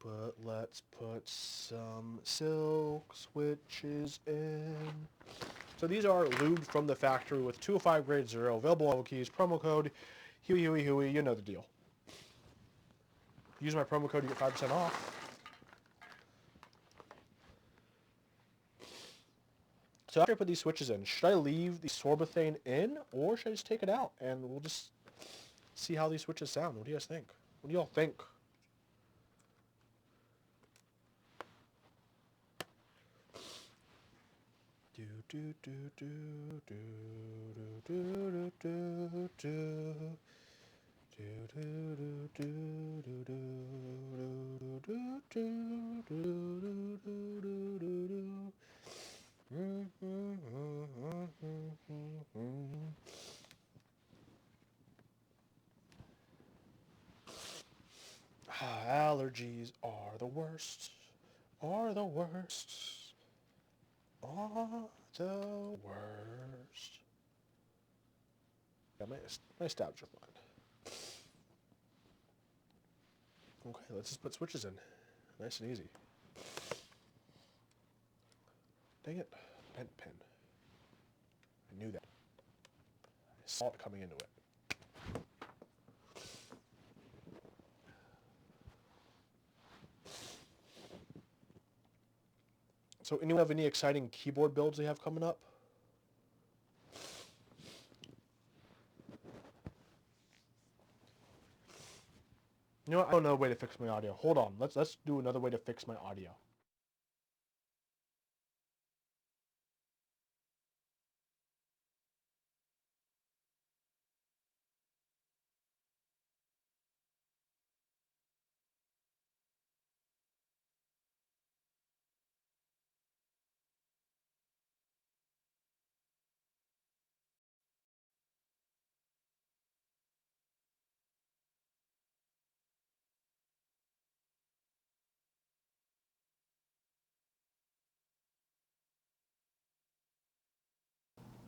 But let's put some silk switches in. So these are lubed from the factory with 205 grade 0, available level keys, promo code Huey, you know the deal. Use my promo code to get 5% off. So after I put these switches in, should I leave the sorbethane in or should I just take it out and we'll just see how these switches sound? What do you guys think? What do y'all think? Allergies are the worst. Are the worst. Are the worst. Yeah, my stabs are fine. Okay, let's just put switches in. Nice and easy. Dang it. Bent pin. I knew that. I saw it coming into it. So anyone have any exciting keyboard builds they have coming up? You know what? I know another way to fix my audio. Hold on. Let's do another way to fix my audio.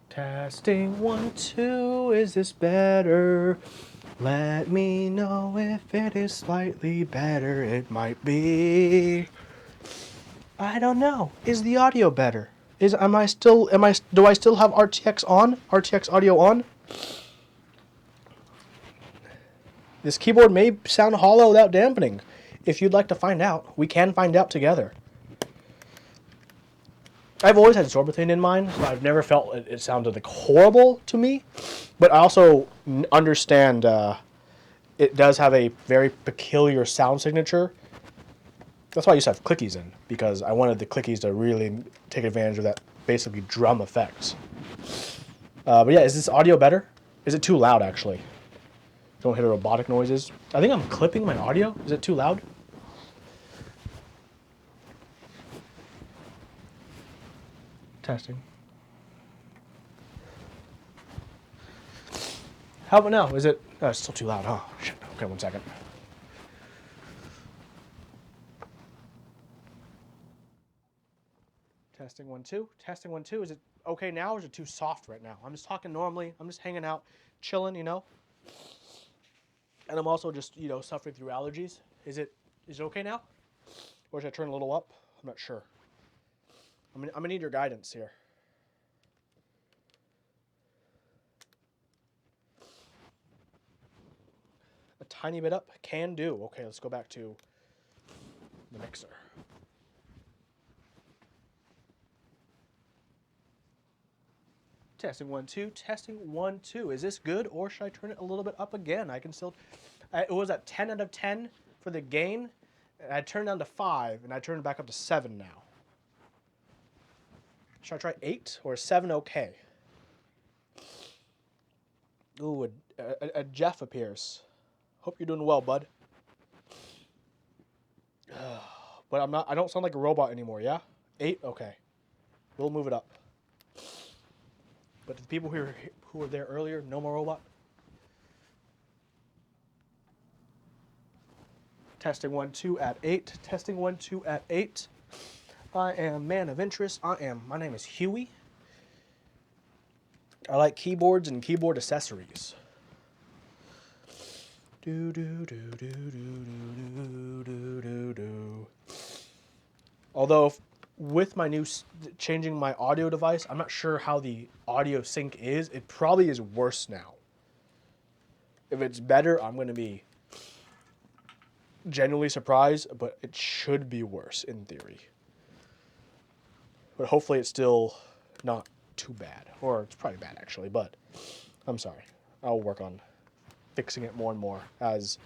Testing 1, 2, is this better? Let me know if it is slightly better. It might be. I don't know. Is the audio better? Do I still have RTX on? RTX audio on? This keyboard may sound hollow without dampening. If you'd like to find out, we can find out together. I've always had sorbethane in mind, so I've never felt it sounded like horrible to me. But I also understand it does have a very peculiar sound signature. That's why I used to have clickies in, because I wanted the clickies to really take advantage of that basically drum effects. But yeah, is this audio better? Is it too loud, actually? Don't hear the robotic noises. I think I'm clipping my audio. Is it too loud? Testing. How about now? Is it... Oh, it's still too loud, huh? Shit. Okay, 1 second. Testing 1, 2. Testing 1, 2. Is it okay now or is it too soft right now? I'm just talking normally. I'm just hanging out, chilling, you know? And I'm also just, you know, suffering through allergies. Is it okay now? Or should I turn a little up? I'm not sure. I'm gonna need your guidance here. tiny bit up. Can do. Okay, let's go back to the mixer. Testing 1 2. Testing 1 2. Is this good, or should I turn it a little bit up again? I can still. It was at 10 out of 10 for the gain. I turned down to 5, and I turned it back up to 7 now. Should I try 8 or 7? Okay. Ooh, a Jeff appears. Hope you're doing well, bud. But I'm not. I don't sound like a robot anymore. Yeah. 8. Okay. We'll move it up. But the people who were there earlier, no more robot. Testing 1 2 at 8. Testing 1 2 at 8. I am man of interest. My name is Huey. I like keyboards and keyboard accessories. Do do do do do do do do do. Although with my new changing my audio device, I'm not sure how the audio sync is. It probably is worse now. If it's better, I'm going to be genuinely surprised, but it should be worse in theory. But hopefully it's still not too bad. Or it's probably bad actually, but I'm sorry. I'll work on fixing it more and more as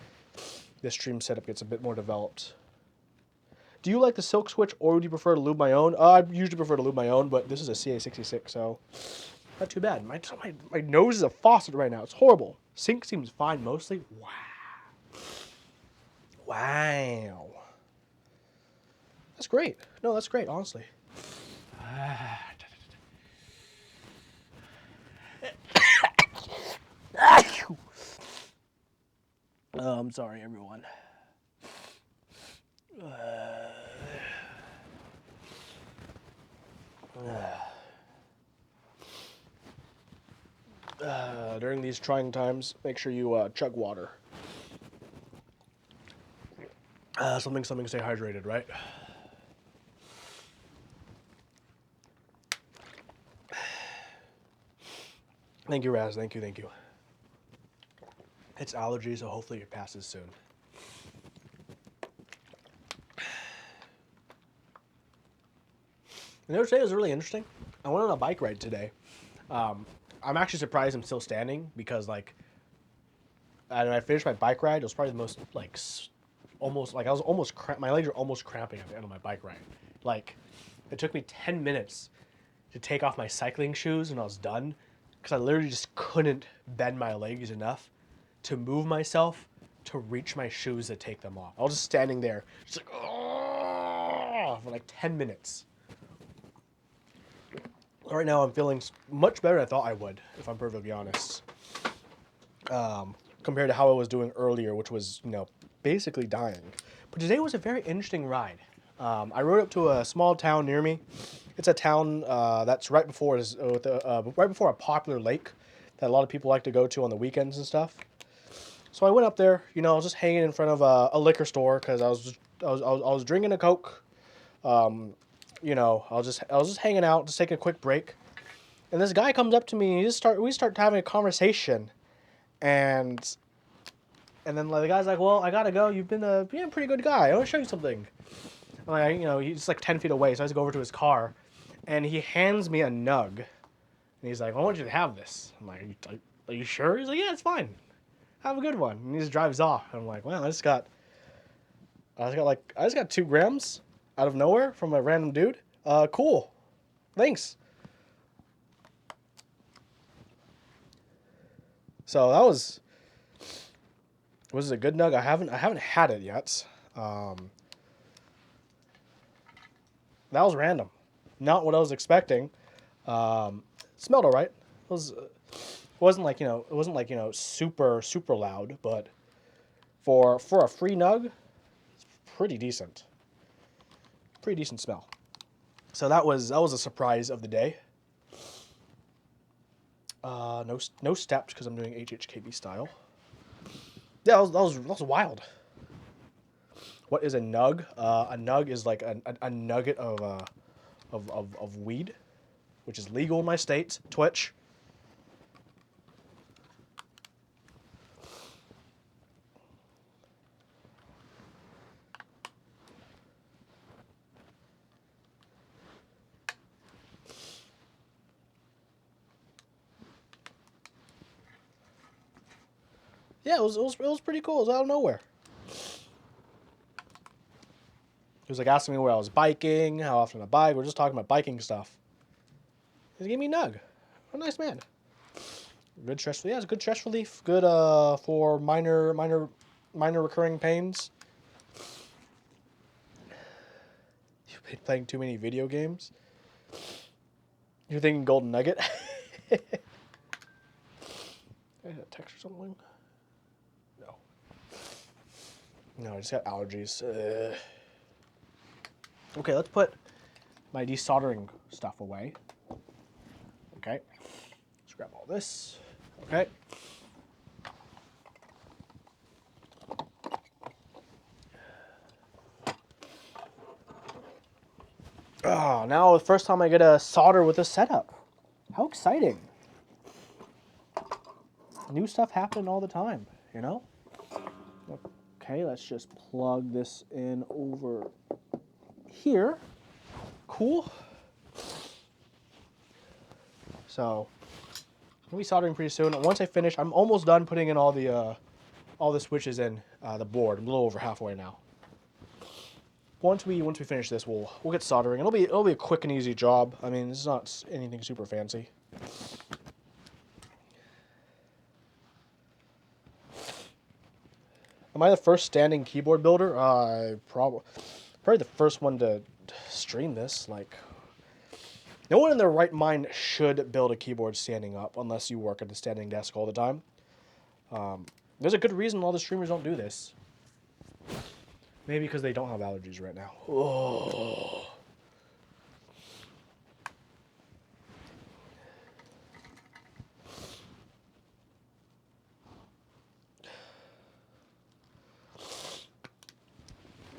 this stream setup gets a bit more developed. Do you like the silk switch, or would you prefer to lube my own? I usually prefer to lube my own, but this is a CA66, so not too bad. My nose is a faucet right now. It's horrible. Sync seems fine mostly. Wow. Wow. That's great. No, that's great, honestly. I'm sorry, everyone. During these trying times, make sure you chug water. Something, stay hydrated, right? Thank you, Raz. Thank you. It's allergies, so hopefully it passes soon. You know, today was really interesting. I went on a bike ride today. I'm actually surprised I'm still standing because, like, when I finished my bike ride, it was probably the most, like, almost, like, I was almost, my legs were almost cramping at the end of my bike ride. Like, it took me 10 minutes to take off my cycling shoes when I was done because I literally just couldn't bend my legs enough to move myself to reach my shoes to take them off. I was just standing there, just like, oh, for like 10 minutes. Right now, I'm feeling much better than I thought I would, if I'm perfectly honest. Compared to how I was doing earlier, which was, you know, basically dying. But today was a very interesting ride. I rode up to a small town near me. It's a town that's right before a popular lake that a lot of people like to go to on the weekends and stuff. So I went up there. You know, I was just hanging in front of a liquor store because I was drinking a Coke. You know, I was just hanging out, just taking a quick break, and this guy comes up to me. And we start having a conversation, and then like, the guy's like, "Well, I gotta go. You've been a pretty good guy. I want to show you something." I'm like, you know, he's like 10 feet away, so I just go over to his car, and he hands me a nug, and he's like, "I want you to have this." I'm like, "Are you sure?" He's like, "Yeah, it's fine. Have a good one." And he just drives off. I'm like, "Wow, I just got 2 grams out of nowhere from a random dude. Cool. Thanks." So that was it a good nug? I haven't had it yet. That was random. Not what I was expecting. Smelled all right. It wasn't like super loud, but for a free nug, it's pretty decent. Pretty decent smell. So that was a surprise of the day. No steps because I'm doing HHKB style. Yeah, that was wild. What is a nug? A nug is like a nugget of weed, which is legal in my state, Twitch. Yeah, it was pretty cool. It was out of nowhere. He was like asking me where I was biking, how often I bike. We're just talking about biking stuff. He gave me a nug. What a nice man. Good stress relief. Yeah, it's good stress relief. Good for minor recurring pains. You've been playing too many video games. You're thinking Golden Nugget. I had a text or something. No, I just got allergies. Okay, let's put my desoldering stuff away. Okay, let's grab all this. Okay. Oh, now the first time I get to solder with this setup. How exciting. New stuff happening all the time, you know? Okay, let's just plug this in over here. Cool. So, I'll be soldering pretty soon. Once I finish, I'm almost done putting in all the switches in the board. I'm a little over halfway now. Once we finish this, we'll get soldering. It'll be a quick and easy job. I mean, this is not anything super fancy. Am I the first standing keyboard builder? Probably the first one to stream this. Like, no one in their right mind should build a keyboard standing up unless you work at a standing desk all the time. There's a good reason all the streamers don't do this. Maybe because they don't have allergies right now. Oh.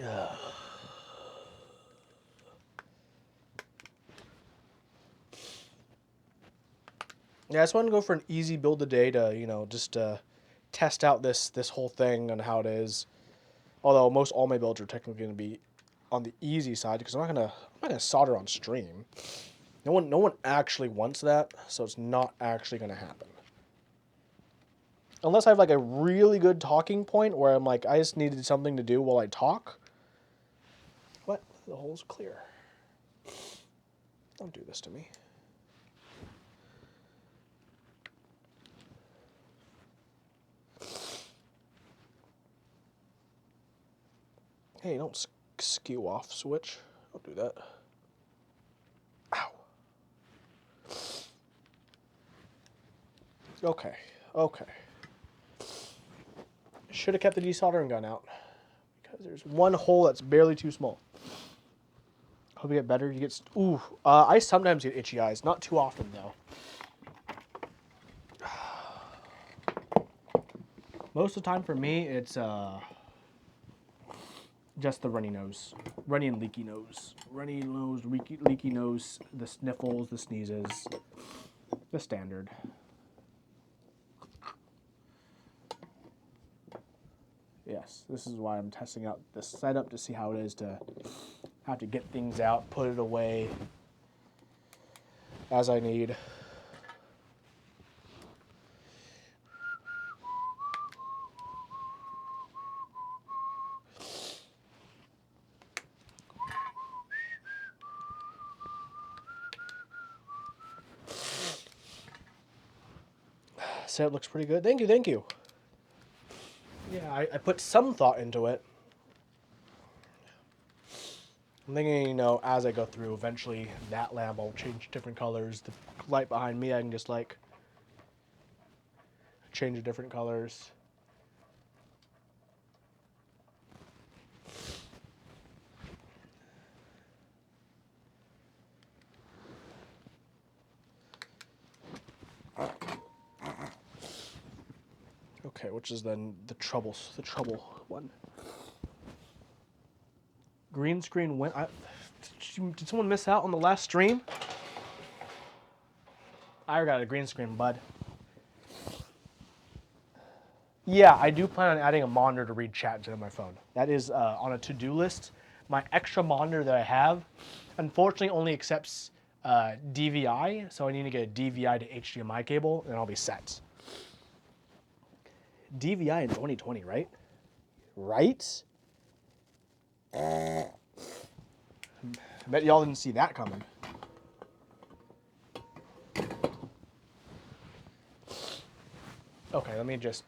Yeah. Yeah, I just wanted to go for an easy build today to, you know, just test out this whole thing and how it is. Although most all my builds are technically going to be on the easy side because I'm not gonna solder on stream. No one actually wants that, so it's not actually going to happen. Unless I have like a really good talking point where I'm like, I just needed something to do while I talk. What? The hole's clear. Don't do this to me. Hey, don't skew off, switch. Don't do that. Ow. Okay, okay. Should have kept the desoldering gun out because there's one hole that's barely too small. Hope you get better. You get ooh. I sometimes get itchy eyes, not too often though. Most of the time for me, it's just the runny nose, runny and leaky nose, runny nose, leaky nose, the sniffles, the sneezes, the standard. Yes, this is why I'm testing out the setup to see how it is to have to get things out, put it away as I need. Setup looks pretty good. Thank you, thank you. Yeah, I put some thought into it. I'm thinking, you know, as I go through, eventually that lamp will change different colors. The light behind me, I can just like change the different colors. Okay, which is then the trouble one. Green screen went. Did someone miss out on the last stream? I got a green screen, bud. Yeah, I do plan on adding a monitor to read chat to my phone. That is on a to-do list. My extra monitor that I have, unfortunately, only accepts DVI, so I need to get a DVI to HDMI cable, and I'll be set. DVI in 2020, right? Right? I bet y'all didn't see that coming. Okay, let me just...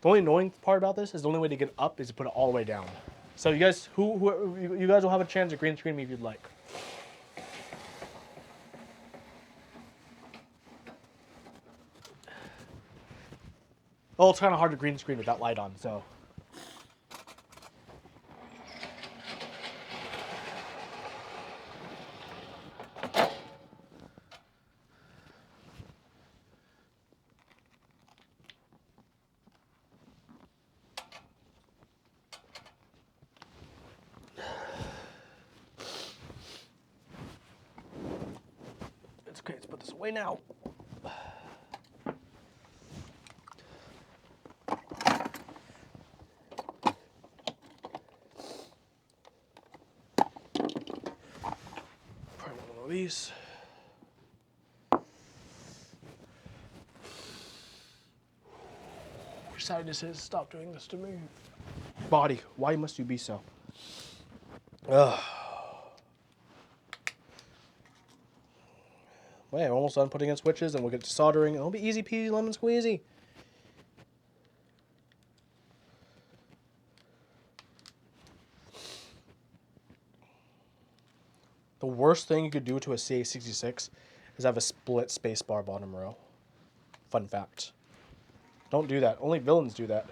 The only annoying part about this is the only way to get up is to put it all the way down. So you guys, you guys will have a chance to green screen me if you'd like. Oh, it's kind of hard to green screen with that light on, so... It's okay, let's put this away now. Probably one of these. Sadness says, stop doing this to me. Body, why must you be so? Ugh. Well, I'm almost done putting in switches and we'll get to soldering. It'll be easy peasy lemon squeezy. The worst thing you could do to a CA66 is have a split spacebar bottom row. Fun fact. Don't do that. Only villains do that.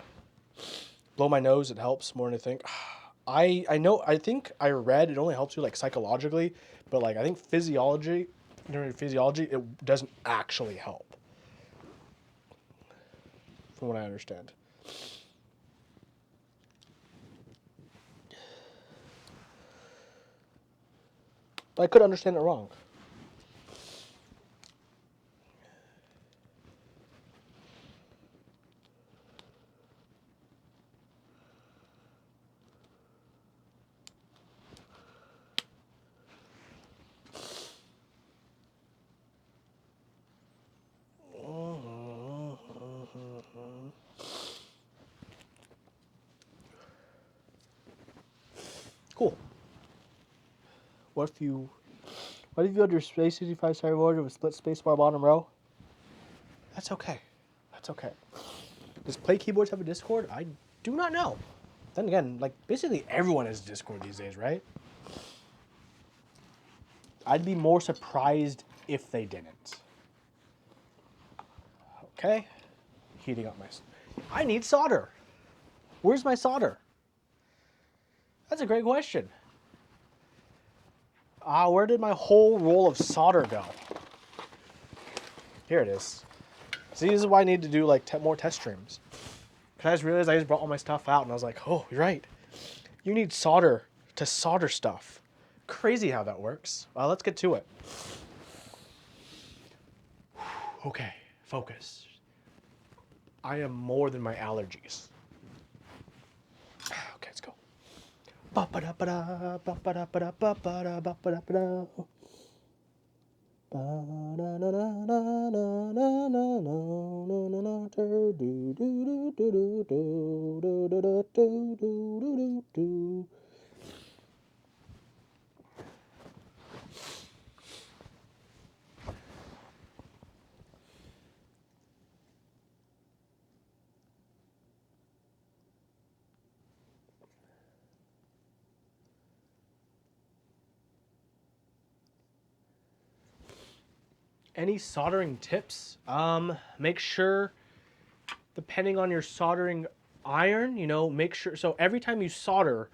Blow my nose, it helps more than I think. I think I read it only helps you like psychologically, but like I think physiology, it doesn't actually help. From what I understand. But I could understand it wrong. Cool. What if you had your CA66 servo board with a split spacebar bottom row? That's okay. That's okay. Does Play Keyboards have a Discord? I do not know. Then again, like basically everyone has Discord these days, right? I'd be more surprised if they didn't. Okay. Heating up my... I need solder. Where's my solder? That's a great question. Where did my whole roll of solder go? Here it is. See, this is why I need to do like more test streams. Because I just realized I just brought all my stuff out and I was like, oh, you're right. You need solder to solder stuff. Crazy how that works. Let's get to it. Okay, focus. I am more than my allergies. Okay, let's go. Any soldering tips? Make sure, depending on your soldering iron, you know, make sure, so every time you solder,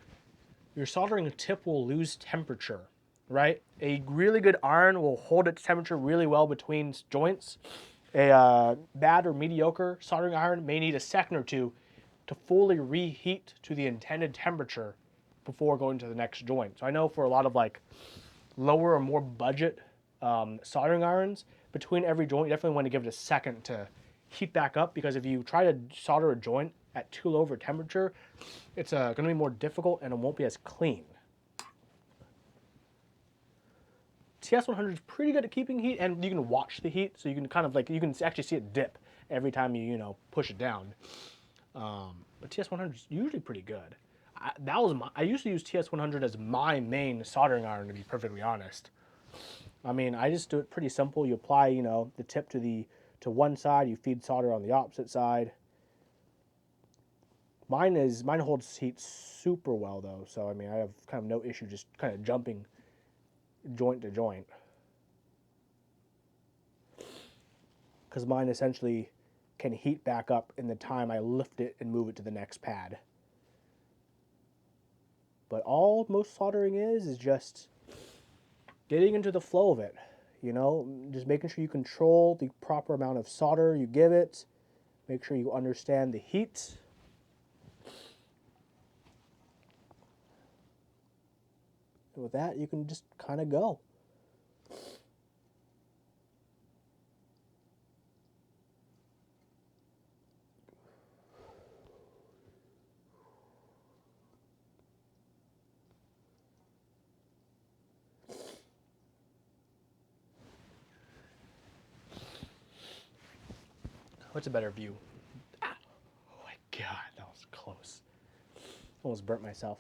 your soldering tip will lose temperature, right? A really good iron will hold its temperature really well between joints. A bad or mediocre soldering iron may need a second or two to fully reheat to the intended temperature before going to the next joint. So I know for a lot of like lower or more budget soldering irons, between every joint, you definitely want to give it a second to heat back up, because if you try to solder a joint at too low of a temperature, it's going to be more difficult and it won't be as clean. TS100 is pretty good at keeping heat, and you can watch the heat, so you can kind of like, you can actually see it dip every time you, you know, push it down. But TS100 is usually pretty good. I used to use TS100 as my main soldering iron, to be perfectly honest. I mean, I just do it pretty simple. You apply, you know, the tip to one side, you feed solder on the opposite side. Mine holds heat super well though, so I mean, I have kind of no issue just kind of jumping joint to joint. Because mine essentially can heat back up in the time I lift it and move it to the next pad. But all most soldering is just getting into the flow of it. You know, just making sure you control the proper amount of solder you give it. Make sure you understand the heat. And with that, you can just kind of go. What's a better view? Ah, oh my god, that was close. Almost burnt myself.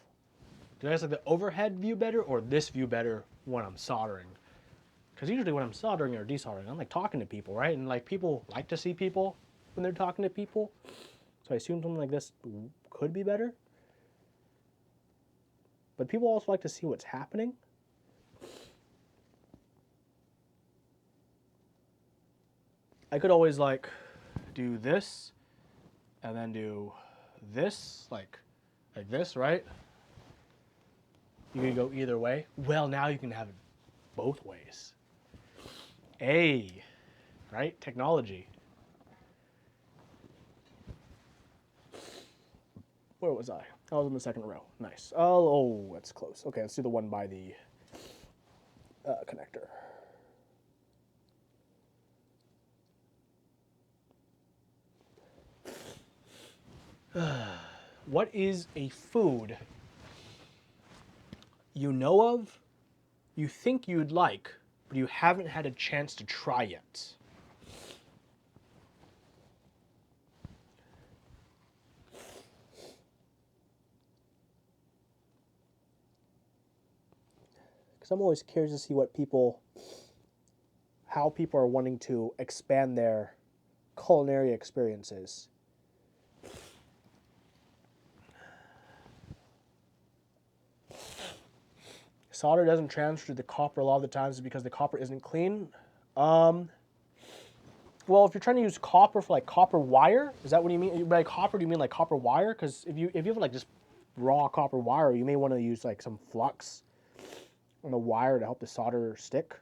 Do you guys like the overhead view better or this view better when I'm soldering? Because usually when I'm soldering or desoldering, I'm like talking to people, right? And like people like to see people when they're talking to people. So I assume something like this could be better. But people also like to see what's happening. I could always like do this and then do this like this, right? You can go either way. Well, now you can have it both ways. Right? Technology. Where was I? I was in the second row. Nice. Oh, that's close. Okay, let's do the one by the connector. What is a food you know of, you think you'd like, but you haven't had a chance to try yet? Because I'm always curious to see how people are wanting to expand their culinary experiences. Solder doesn't transfer to the copper a lot of the times because the copper isn't clean. Well, if you're trying to use copper for like copper wire, is that what you mean? By copper, do you mean like copper wire? Because if you have like just raw copper wire, you may want to use like some flux on the wire to help the solder stick.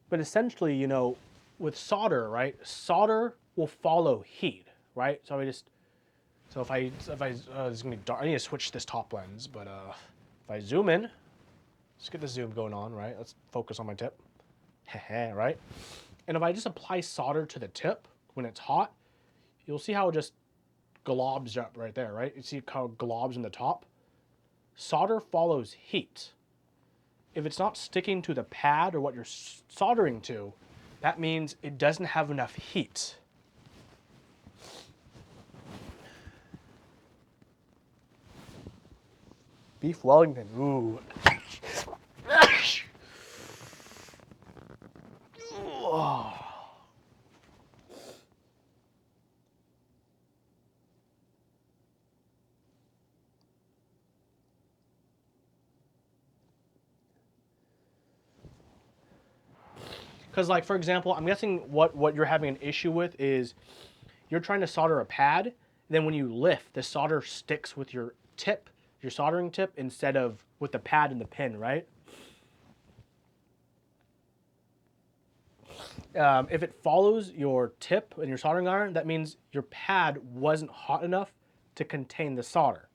But essentially, you know, with solder, right? Solder will follow heat, right? So if it's gonna be dark, I need to switch this top lens. But if I zoom in, let's get the zoom going on, right? Let's focus on my tip, right? And if I just apply solder to the tip when it's hot, you'll see how it just globs up right there, right? You see how it globs in the top. Solder follows heat. If it's not sticking to the pad or what you're soldering to, that means it doesn't have enough heat. Beef Wellington, ooh. Oh. Because like, for example, I'm guessing what you're having an issue with is you're trying to solder a pad, then when you lift, the solder sticks with your tip, your soldering tip, instead of with the pad and the pin, right? If it follows your tip and your soldering iron, that means your pad wasn't hot enough to contain the solder.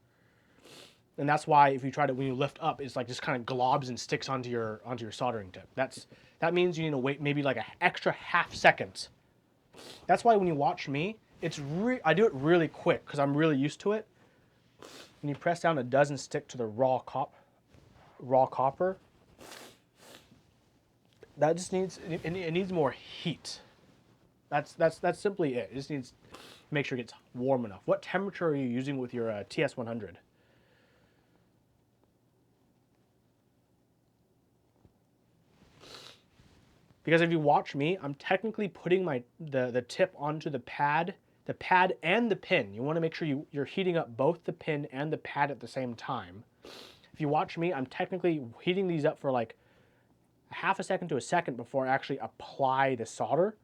And that's why if you try to, when you lift up, it's like just kind of globs and sticks onto your soldering tip. That means you need to wait maybe like an extra half second. That's why when you watch me, I do it really quick because I'm really used to it. When you press down, it doesn't stick to the raw copper. That just needs, it needs more heat. That's simply it. It just needs to make sure it gets warm enough. What temperature are you using with your TS100? Because if you watch me, I'm technically putting the tip onto the pad and the pin. You want to make sure you're heating up both the pin and the pad at the same time. If you watch me, I'm technically heating these up for like a half a second to a second before I actually apply the solder.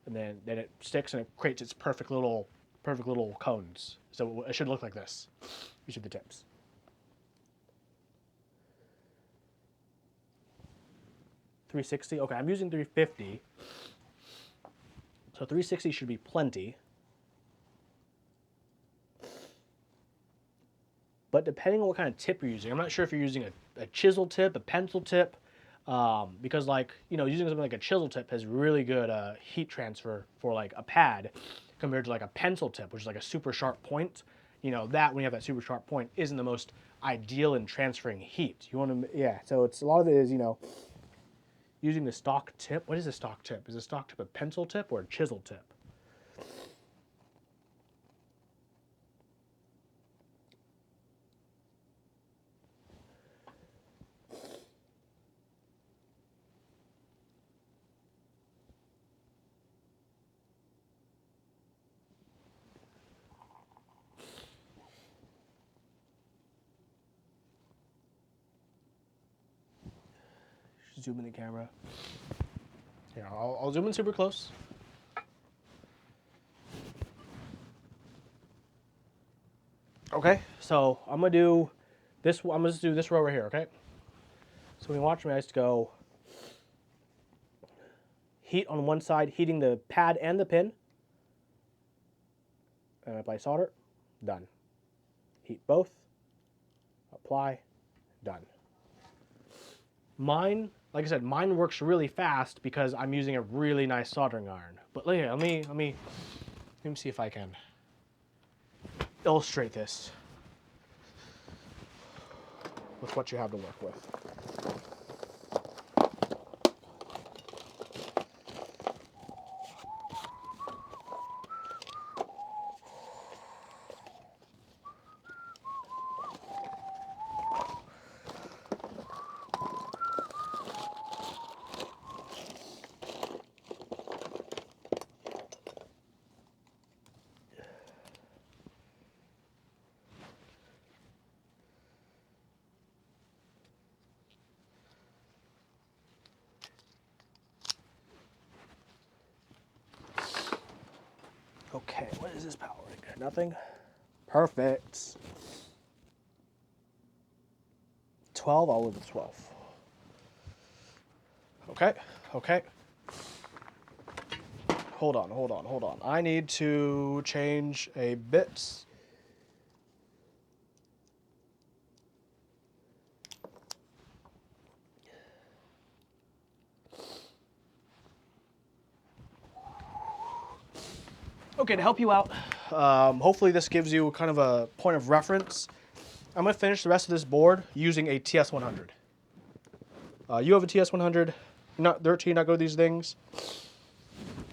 And then it sticks and it creates its perfect little cones. So it should look like this. These are the tips. .360. Okay, I'm using 350. So 360 should be plenty. But depending on what kind of tip you're using, I'm not sure if you're using a chisel tip, a pencil tip, because like, you know, using something like a chisel tip has really good heat transfer for like a pad compared to like a pencil tip, which is like a super sharp point. You know, that when you have that super sharp point isn't the most ideal in transferring heat. You want to, yeah, so it's a lot of it is, you know, using the stock tip. What is a stock tip? Is a stock tip a pencil tip or a chisel tip? Zoom in the camera. Here, I'll zoom in super close. Okay, so I'm gonna do this. I'm gonna just do this row right here. Okay. So when you watch me, I just go heat on one side, heating the pad and the pin, and apply solder. Done. Heat both. Apply. Done. Mine, like I said, mine works really fast because I'm using a really nice soldering iron. But look here, let me see if I can illustrate this with what you have to work with. Okay, what is this power? Nothing? Perfect. 12, I'll live with 12. Okay, okay. Hold on. I need to change a bit. Okay, to help you out, hopefully this gives you kind of a point of reference. I'm going to finish the rest of this board using a TS100. You have a TS100, you're not 13, not go to these things.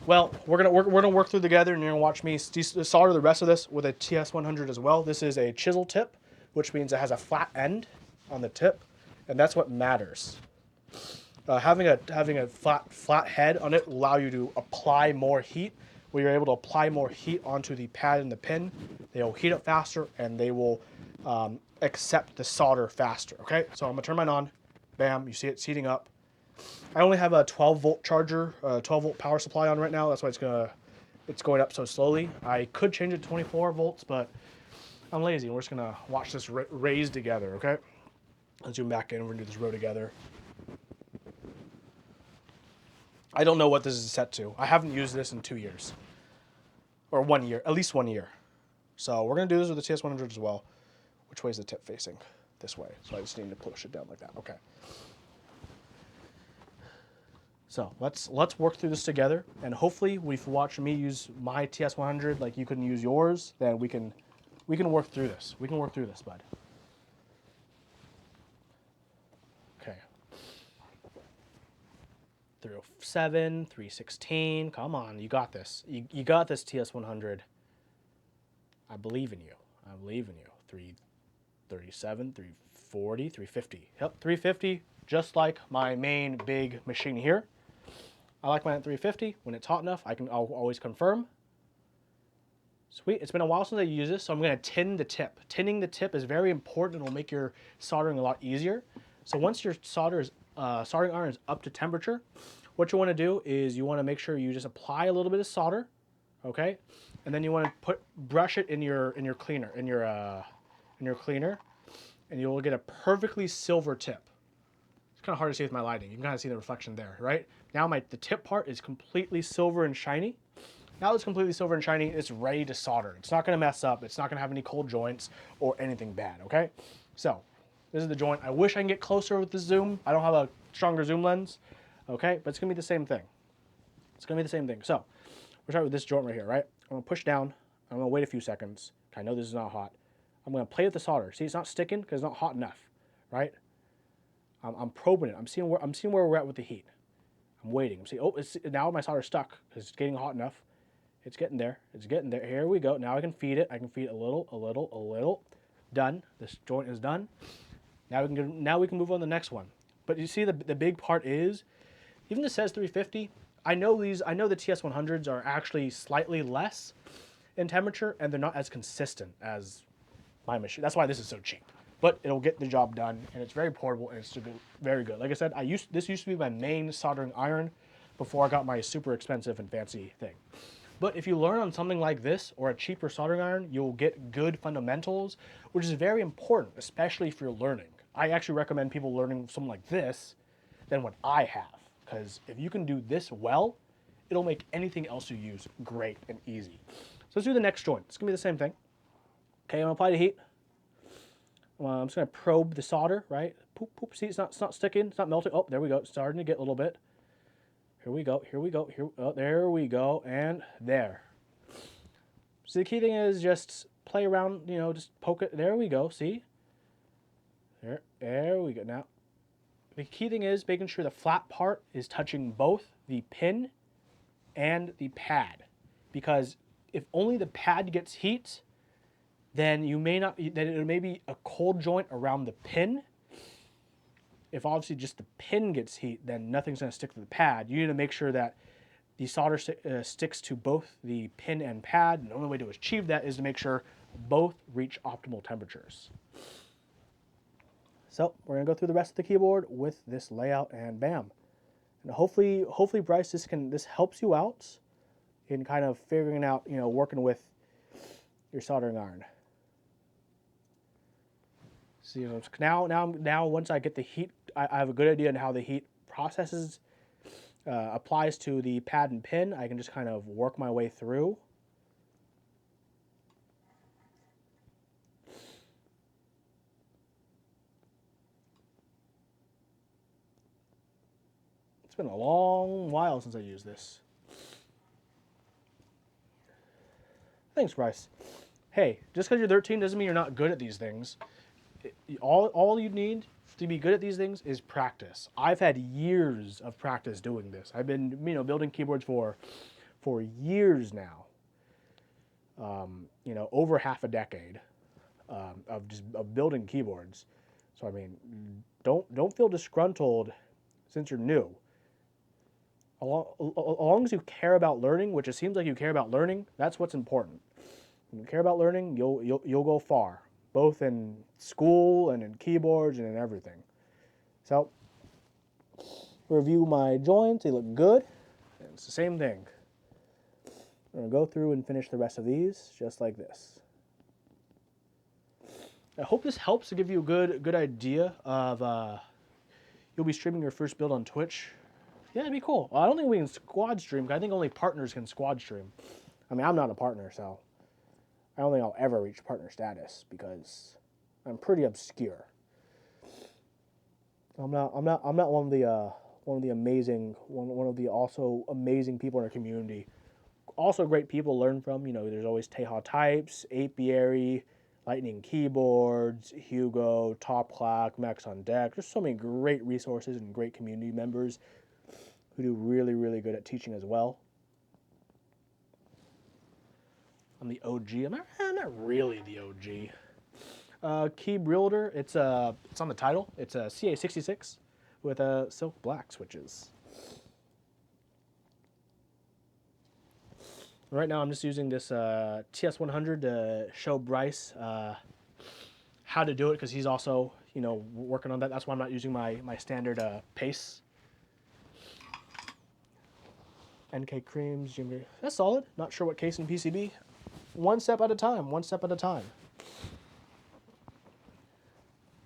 Well, we're gonna work through together, and you're gonna watch me solder the rest of this with a TS100 as well. This is a chisel tip, which means it has a flat end on the tip, and that's what matters. Having a flat head on it will allow you to apply more heat. Where you're able to apply more heat onto the pad and the pin, they will heat up faster, and they will accept the solder faster. Okay, so I'm gonna turn mine on. Bam, you see it's heating up. I only have a 12-volt charger, 12-volt power supply on right now. That's why it's going up so slowly. I could change it to 24 volts, but I'm lazy. We're just gonna watch this raise together. Okay, let's zoom back in. We're gonna do this row together. I don't know what this is set to. I haven't used this in 2 years. Or 1 year, at least 1 year. So we're gonna do this with the TS100 as well. Which way is the tip facing? This way. So I just need to push it down like that. Okay. So let's work through this together, and hopefully, if you watch me use my TS100 like you can use yours, then we can work through this. We can work through this, bud. Okay. 307, 316. Come on, you got this. You got this, TS100. I believe in you. I believe in you. 337, 340, 350. Yep, 350, just like my main big machine here. I like mine at 350. When it's hot enough, I'll always confirm. Sweet. It's been a while since I used this, so I'm going to tin the tip. Tinning the tip is very important. It will make your soldering a lot easier. So once your soldering iron is up to temperature, what you want to do is you want to make sure you just apply a little bit of solder, okay? And then you want to brush it in your cleaner, in your cleaner, and you'll get a perfectly silver tip. It's kind of hard to see with my lighting. You can kind of see the reflection there, right? Now the tip part is completely silver and shiny. Now it's completely silver and shiny, it's ready to solder. It's not going to mess up. It's not going to have any cold joints or anything bad, okay? So this is the joint. I wish I can get closer with the zoom. I don't have a stronger zoom lens, okay? But it's going to be the same thing. It's going to be the same thing. So we'll start with this joint right here, right? I'm going to push down. I'm going to wait a few seconds. I know this is not hot. I'm going to play with the solder. See, it's not sticking because it's not hot enough, right? I'm probing it. I'm seeing where we're at with the heat. I'm waiting. I'm seeing, oh, now my solder's stuck because it's getting hot enough. It's getting there. It's getting there. Here we go. Now I can feed it. I can feed a little, a little, a little. Done. This joint is done. Now we can move on to the next one. But you see the big part is, even this says 350. I know the TS100s are actually slightly less in temperature, and they're not as consistent as my machine. That's why this is so cheap. But it'll get the job done, and it's very portable, and it's very good. Like I said, this used to be my main soldering iron before I got my super expensive and fancy thing. But if you learn on something like this or a cheaper soldering iron, you'll get good fundamentals, which is very important, especially if you're learning. I actually recommend people learning something like this than what I have, because if you can do this well, it'll make anything else you use great and easy. So let's do the next joint. It's going to be the same thing. Okay, I'm going to apply the heat. I'm just going to probe the solder, right? Poop, poop. See, it's not sticking. It's not melting. Oh, there we go. It's starting to get a little bit. Here we go. Here we go. Oh, there we go. And there. So the key thing is just play around, just poke it. There we go. See? There we go. Now, the key thing is making sure the flat part is touching both the pin and the pad. Because if only the pad gets heat, then it may be a cold joint around the pin. If obviously just the pin gets heat, then nothing's going to stick to the pad. You need to make sure that the solder sticks to both the pin and pad. And the only way to achieve that is to make sure both reach optimal temperatures. So we're going to go through the rest of the keyboard with this layout, and bam. And hopefully Bryce, this helps you out in kind of figuring out, working with your soldering iron. So now once I get the heat, I have a good idea on how the heat processes applies to the pad and pin. I can just kind of work my way through. It's been a long while since I used this. Thanks, Bryce. Hey, just because you're 13 doesn't mean you're not good at these things. All you need to be good at these things is practice. I've had years of practice doing this. I've been, building keyboards for years now. Over half a decade of building keyboards. So I mean, don't feel disgruntled since you're new. As long as you care about learning, which it seems like you care about learning, that's what's important. When you care about learning, you'll go far, both in school and in keyboards and in everything. So, review my joints. They look good. And it's the same thing. I'm going to go through and finish the rest of these just like this. I hope this helps to give you a good idea of you'll be streaming your first build on Twitch. Yeah, it'd be cool. I don't think we can squad stream, because I think only partners can squad stream. I mean, I'm not a partner, so I don't think I'll ever reach partner status because I'm pretty obscure. I'm not one of one of the also amazing people in our community. Also great people to learn from. You know, there's always Teha Types, Apiary, Lightning Keyboards, Hugo, Top Clack, Max on Deck. There's so many great resources and great community members who do really, really good at teaching as well. I'm the OG. I'm not really the OG. Key Builder, it's on the title. It's a CA66 with silk black switches. Right now I'm just using this TS100 to show Bryce how to do it, because he's also, you know, working on that. That's why I'm not using my standard pace. NK Creams, Jimmy. That's solid. Not sure what case in PCB. One step at a time. One step at a time.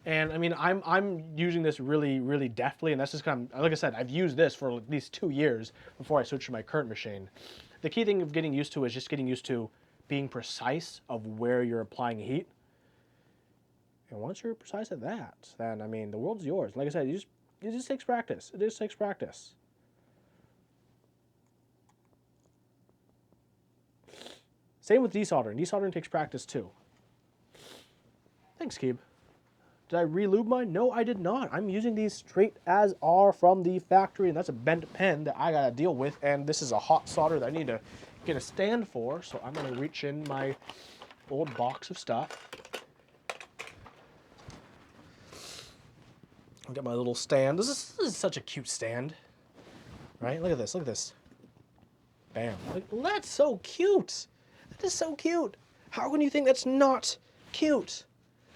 And I mean, I'm using this really, really deftly, and that's just kind of, like I said, I've used this for at least 2 years before I switched to my current machine. The key thing of getting used to is just getting used to being precise of where you're applying heat. And once you're precise at that, then I mean, the world's yours. Like I said, it just takes practice. It just takes practice. Same with desoldering. Desoldering takes practice too. Thanks, Keeb. Did I re-lube mine? No, I did not. I'm using these straight as are from the factory, and that's a bent pen that I gotta deal with, and this is a hot solder that I need to get a stand for, so I'm gonna reach in my old box of stuff. I'll get my little stand. This is such a cute stand, right? Look at this, look at this. Bam. Like, that's so cute. That is so cute. How can you think that's not cute?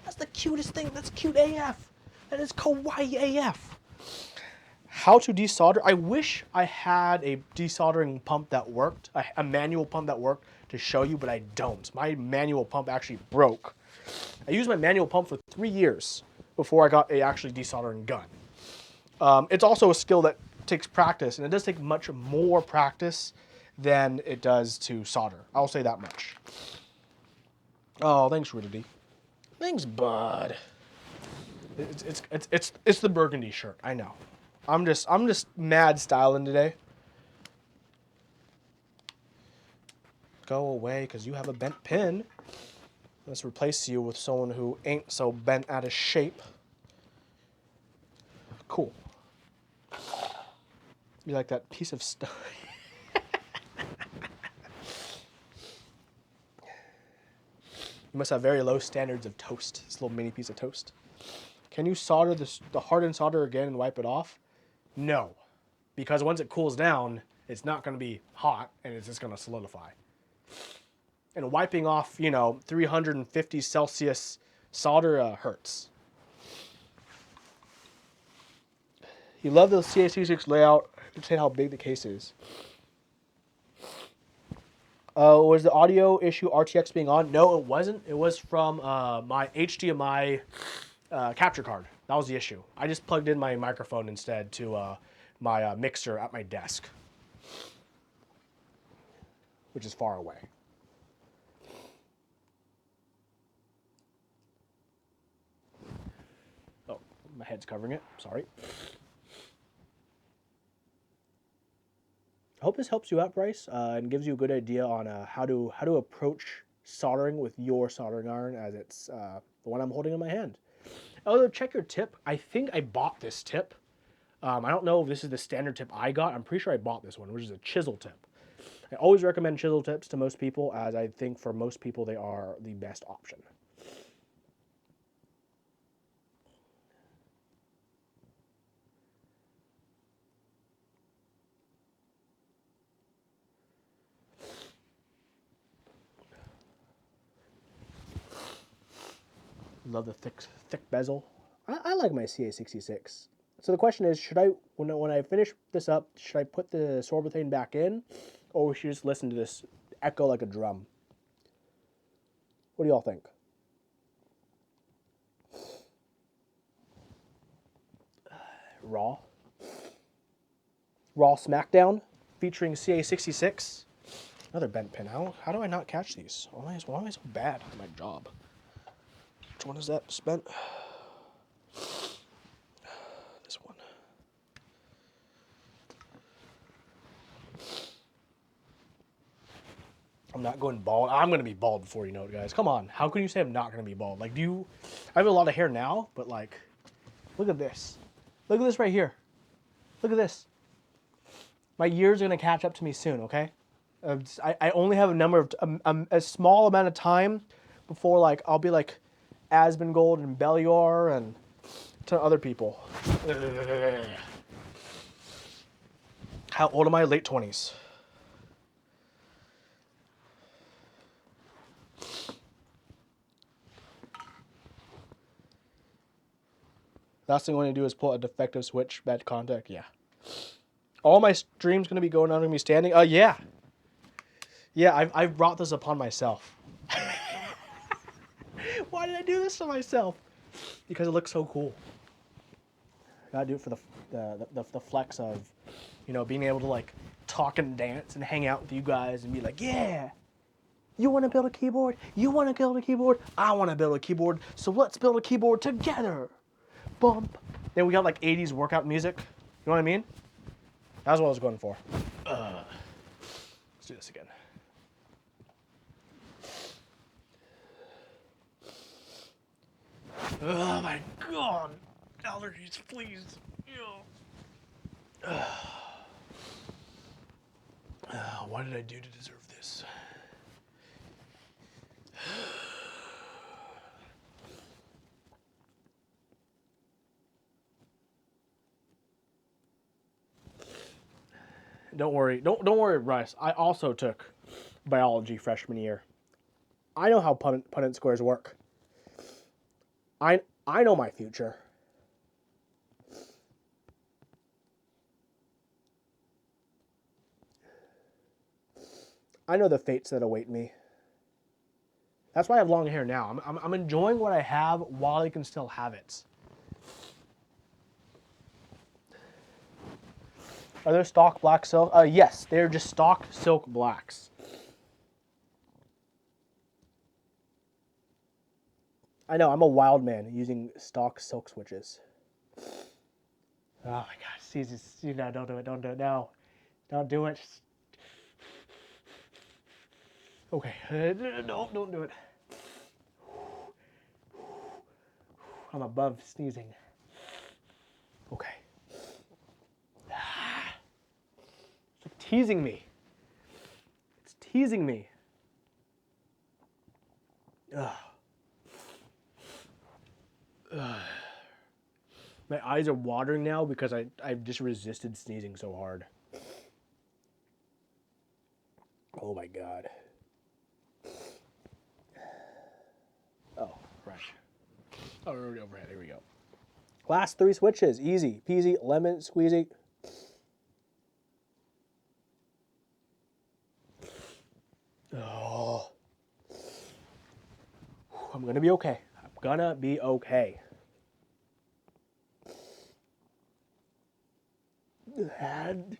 That's the cutest thing. That's cute AF. That is kawaii AF. How to desolder. I wish I had a desoldering pump that worked, a manual pump that worked to show you, but I don't. My manual pump actually broke. I used my manual pump for 3 years before I got a actually desoldering gun. It's also a skill that takes practice, and it does take much more practice than it does to solder. I'll say that much. Oh, thanks, Rudy. Thanks, bud. It's the burgundy shirt. I know. I'm just mad styling today. Go away, because you have a bent pin. Let's replace you with someone who ain't so bent out of shape. Cool. You like that piece of stuff? You must have very low standards of toast. This little mini piece of toast. Can you solder the hardened solder again and wipe it off? No, because once it cools down, it's not going to be hot and it's just going to solidify. And wiping off, you know, 350 Celsius solder hurts. You love the CA66 layout. You say how big the case is. Was the audio issue RTX being on? No, it wasn't. It was from my HDMI capture card. That was the issue. I just plugged in my microphone instead to my mixer at my desk, which is far away. Oh, my head's covering it. Sorry. I hope this helps you out, Bryce, and gives you a good idea on how to approach soldering with your soldering iron, as it's the one I'm holding in my hand. Although, check your tip. I think I bought this tip. I don't know if this is the standard tip I got. I'm pretty sure I bought this one, which is a chisel tip. I always recommend chisel tips to most people, as I think for most people they are the best option. Love the thick bezel. I like my CA66. So the question is, should I, when I finish this up, should I put the sorbethane back in, or should I just listen to this echo like a drum? What do y'all think? Raw Smackdown featuring CA66. Another bent pin. How do I not catch these? Why am I so bad at my job? Which one is that spent? This one. I'm not going bald. I'm going to be bald before you know it, guys. Come on. How can you say I'm not going to be bald? Like, I have a lot of hair now, but like, look at this. Look at this right here. Look at this. My years are going to catch up to me soon, okay? I only have a small amount of time before, like, I'll be like Asmongold and Belior and to other people. How old am I? Late 20s. Last thing I want to do is pull a defective switch, bad contact. Yeah. All my streams going to be going under me standing? Yeah. Yeah, I've brought this upon myself. Why did I do this to myself? Because it looks so cool. Gotta do it for the flex of, you know, being able to like talk and dance and hang out with you guys and be like, yeah, you want to build a keyboard? You want to build a keyboard? I want to build a keyboard. So let's build a keyboard together. Bump. Then we got like 80s workout music. You know what I mean? That's what I was going for. Let's do this again. Oh my god. Allergies, please. What did I do to deserve this? Don't worry. Don't worry, Bryce. I also took biology freshman year. I know how Punnett squares work. I know my future. I know the fates that await me. That's why I have long hair now. I'm enjoying what I have while I can still have it. Are there stock black silk? Yes, they're just stock silk blacks. I know, I'm a wild man using stock silk switches. Oh my god, see, no, don't do it, don't do it, no. Don't do it. Okay, no, don't do it. I'm above sneezing. Okay. It's teasing me. It's teasing me. Ugh. My eyes are watering now because I've just resisted sneezing so hard. Oh my god. Oh, right. Oh, we're already overhead. Here we go. Last 3 switches. Easy peasy, lemon squeezy. Oh. I'm gonna be okay. I'm gonna be okay. And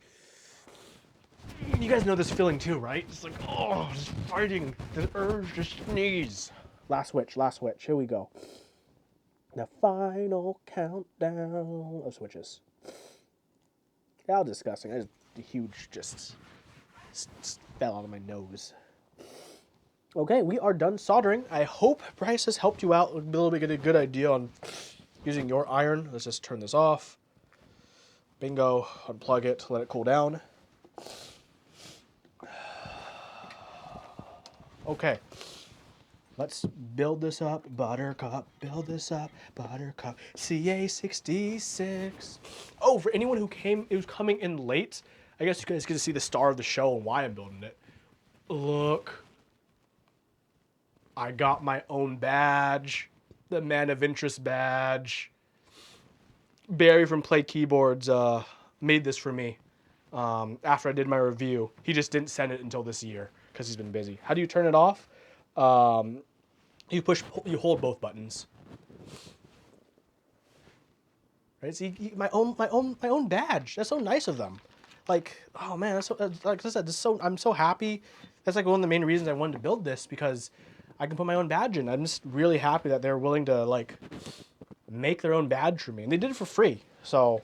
you guys know this feeling too, right? It's like, oh, just fighting the urge to sneeze. Last switch, Here we go. The final countdown of switches. How disgusting. I just huge just fell out of my nose. Okay, we are done soldering. I hope Bryce has helped you out a little bit, get a good idea on using your iron. Let's just turn this off. Bingo. Unplug it, let it cool down. Okay. Let's build this up, Buttercup. Build this up, Buttercup. CA66. Oh, for anyone who's coming in late, I guess you guys get to see the star of the show and why I'm building it. Look. I got my own badge. The Man of Interest badge. Barry from Play Keyboards made this for me after I did my review. He just didn't send it until this year because he's been busy. How do you turn it off? You hold both buttons. Right? See, my own badge. That's so nice of them. Like, oh man, that's so, like I said, I'm so happy. That's like one of the main reasons I wanted to build this, because I can put my own badge in. I'm just really happy that they're willing to like make their own badge for me, and they did it for free. So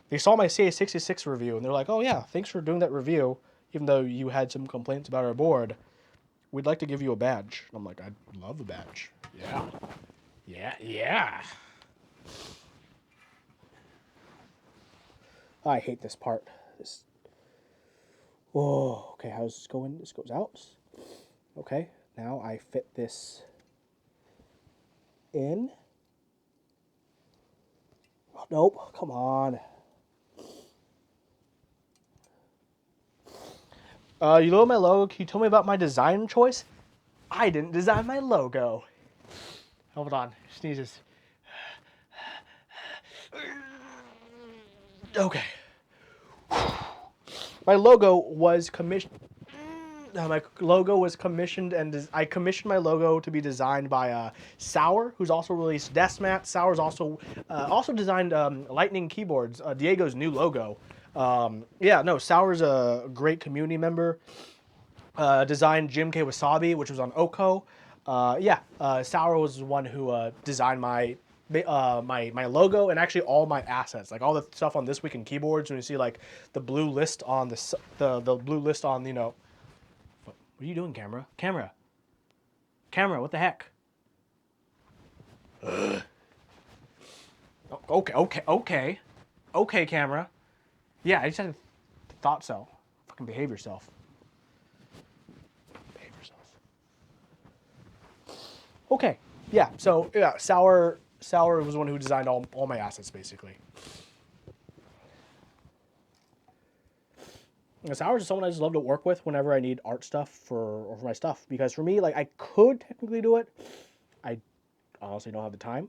they saw my CA66 review and they're like, oh yeah, thanks for doing that review. even though you had some complaints about our board, we'd like to give you a badge. I'm like, I'd love a badge. Yeah. Yeah, yeah. I hate this part. This. Oh, okay, how's this going? This goes out. Okay, now I fit this in. Oh, nope, come on. You know my logo? Can you tell me about my design choice? I didn't design my logo. Hold on, sneezes. Okay. My logo was commissioned. My logo was commissioned, and I commissioned my logo to be designed by Sour, who's also released Desmat. Sour's also designed Lightning keyboards, Diego's new logo. Yeah, no, Sour's a great community member. Designed Jim K Wasabi, which was on Oko. Sour was the one who designed my logo and actually all my assets, like all the stuff on This Week in Keyboards. When you see like the blue list on the blue list on, you know. What are you doing, camera? Camera, what the heck? Okay, camera. Yeah, I just had thought so. Fucking behave yourself. Okay, yeah, so, yeah, Sour was the one who designed all my assets, basically. Sour is someone I just love to work with whenever I need art stuff for my stuff. Because for me, like, I could technically do it. I honestly don't have the time.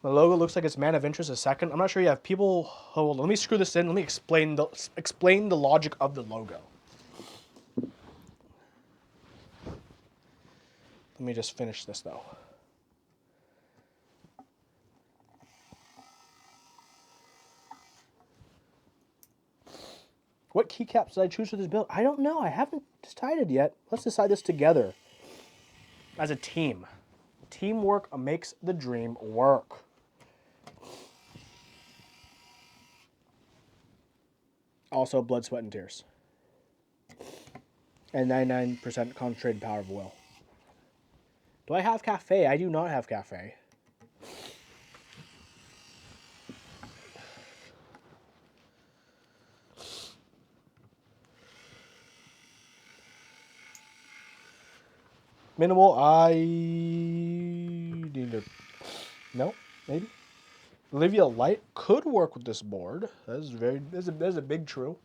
The logo looks like it's Man of Interest a second. I'm not sure you have people... Hold on, let me screw this in. Let me explain the logic of the logo. Let me just finish this, though. What keycaps did I choose for this build? I don't know. I haven't decided yet. Let's decide this together. As a team. Teamwork makes the dream work. Also, blood, sweat, and tears. And 99% concentrated power of will. Do I have cafe? I do not have cafe. Minimal, I need to... No, maybe. Olivia Light could work with this board. That's a big true.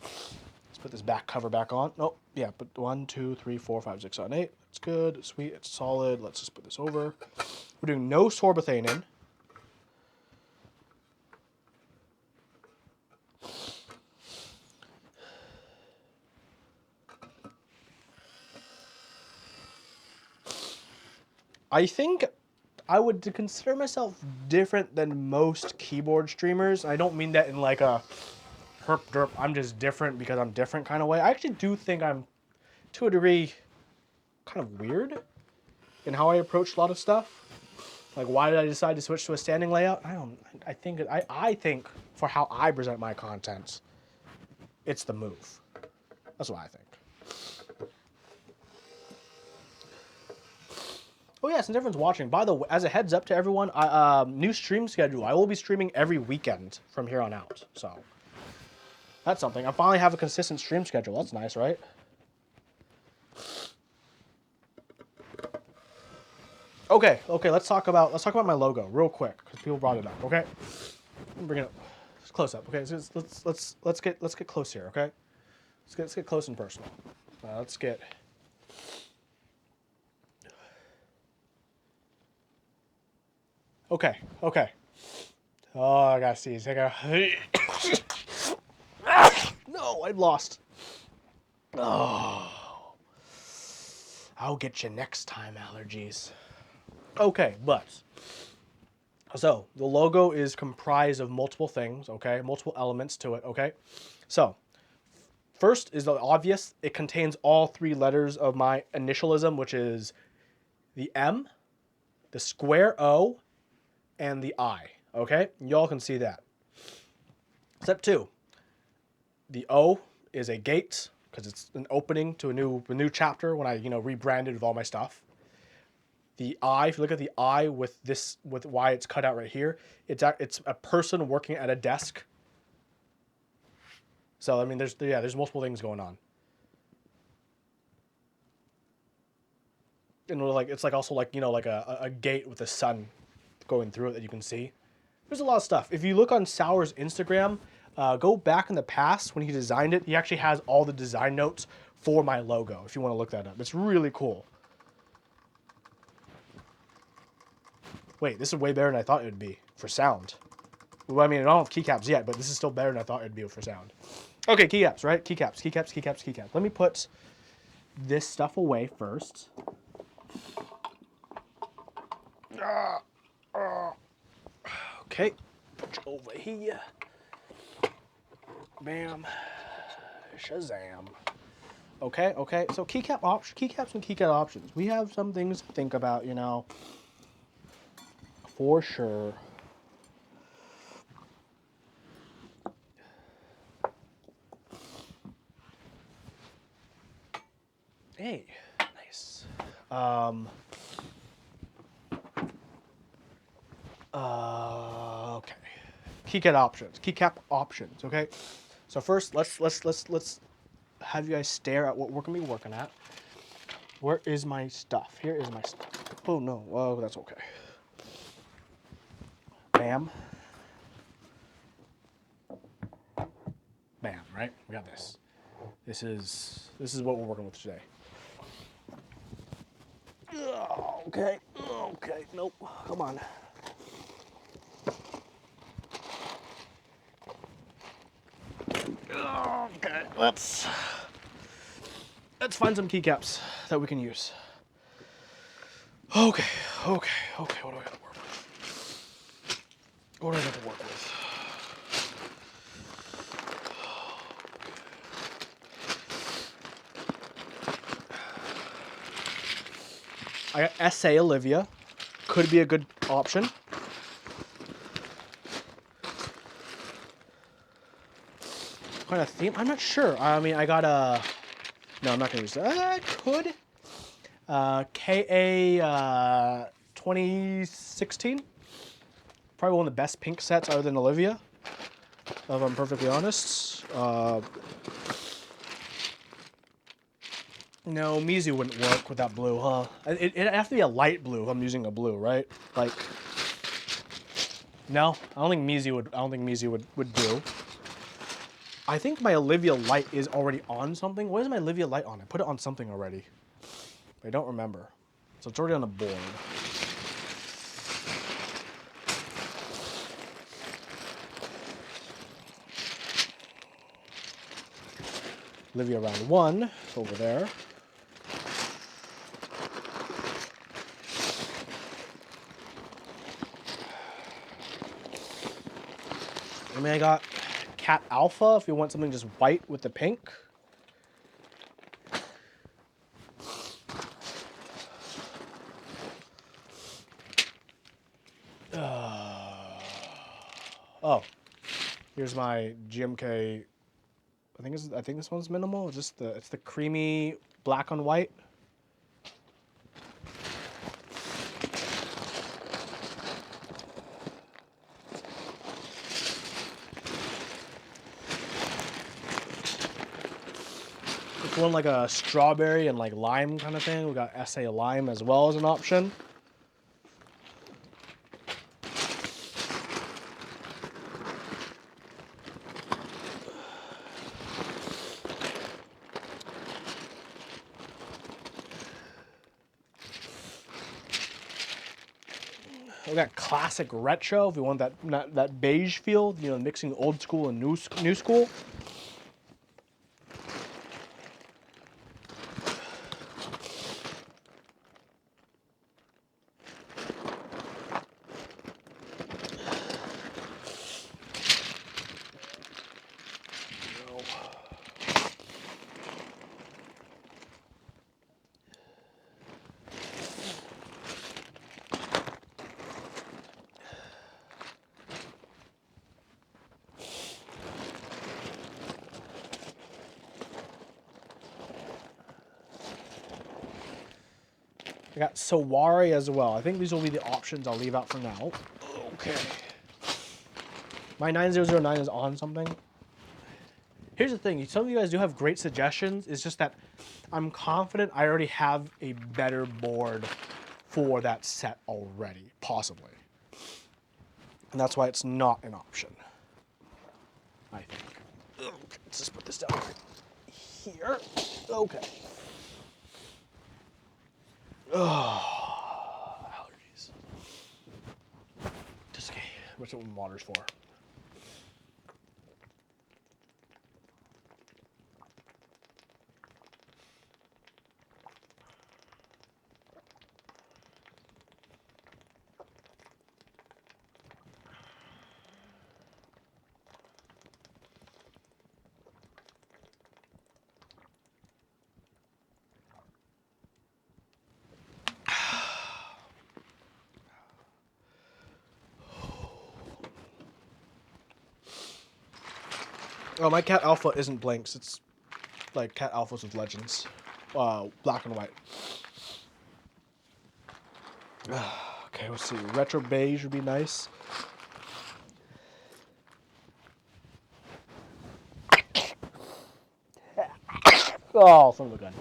Let's put this back cover back on. Nope. Yeah, but 1, 2, 3, 4, 5, 6, 7, 8. It's good. It's sweet. It's solid. Let's just put this over. We're doing no sorbethane in. I think I would consider myself different than most keyboard streamers. I don't mean that in like a herp derp, I'm just different because I'm different kind of way. I actually do think I'm, to a degree, kind of weird in how I approach a lot of stuff. Like, why did I decide to switch to a standing layout? I think for how I present my content, it's the move. That's what I think. Oh yeah, since everyone's watching, by the way, as a heads up to everyone, new stream schedule. I will be streaming every weekend from here on out. So that's something. I finally have a consistent stream schedule. That's nice, right? Okay. Let's talk about my logo real quick because people brought it up. Okay, bring it up. It's close up. Okay, so let's get close here. Okay, let's get close and personal. Let's get. Okay. Oh, I gotta see. No, I've lost. Oh. I'll get you next time, allergies. Okay, but. So, the logo is comprised of multiple things, okay? Multiple elements to it, okay? So, first is the obvious. It contains all 3 letters of my initialism, which is the M, the square O, and the I. Okay, y'all can see that. Step 2, the O is a gate because it's an opening to a new chapter when I rebranded with all my stuff. The I, if you look at the I with why it's cut out right here, it's a person working at a desk. So I mean, there's multiple things going on. And it's also like a gate with the sun going through it that you can see. There's a lot of stuff. If you look on Sauer's Instagram, go back in the past when he designed it. He actually has all the design notes for my logo. If you want to look that up, it's really cool. Wait, this is way better than I thought it would be for sound. Well, I mean, I don't have keycaps yet, but this is still better than I thought it'd be for sound. Okay, keycaps, right? Keycaps. Let me put this stuff away first. Okay, put you over here. Bam. Shazam. Okay. So keycaps and keycap options. We have some things to think about, for sure. Hey, nice. Okay. Keycap options. Okay. So first, let's have you guys stare at what we're gonna be working at. Where is my stuff? Here is my stuff. Oh no. Oh, that's okay. Bam. Bam. Right. We got this. This is what we're working with today. Okay. Nope. Come on. Okay. Let's find some keycaps that we can use. Okay. What do I got to work with? What do I got to work with? I got SA Olivia. Could be a good option. What kind of theme? I'm not sure. I mean, I got a... No, I'm not going to use that. I could. KA 2016. Probably one of the best pink sets other than Olivia, if I'm perfectly honest. No, Mizu wouldn't work with that blue, huh? It'd have to be a light blue if I'm using a blue, right? Like, no, I don't think Mizu would do. I think my Olivia light is already on something. What is my Olivia light on? I put it on something already. I don't remember. So it's already on the board. Olivia round 1 over there. I mean, I got Cat Alpha if you want something just white with the pink. Oh, here's my GMK. I think this one's minimal. It's the creamy black on white. It's one like a strawberry and like lime kind of thing. We got SA Lime as well as an option. We got classic retro if you want that beige feel, mixing old school and new school. I got Sawari as well. I think these will be the options I'll leave out for now. Okay. My 9009 is on something. Here's the thing. Some of you guys do have great suggestions. It's just that I'm confident I already have a better board for that set already, possibly. And that's why it's not an option, I think. Okay, let's just put this down here. Okay. Oh, allergies. Just okay. What's what water's for? Oh, my Cat Alpha isn't blanks. It's like Cat Alphas with legends. Black and white. Okay, let's see. Retro beige would be nice. Oh, son of a gun.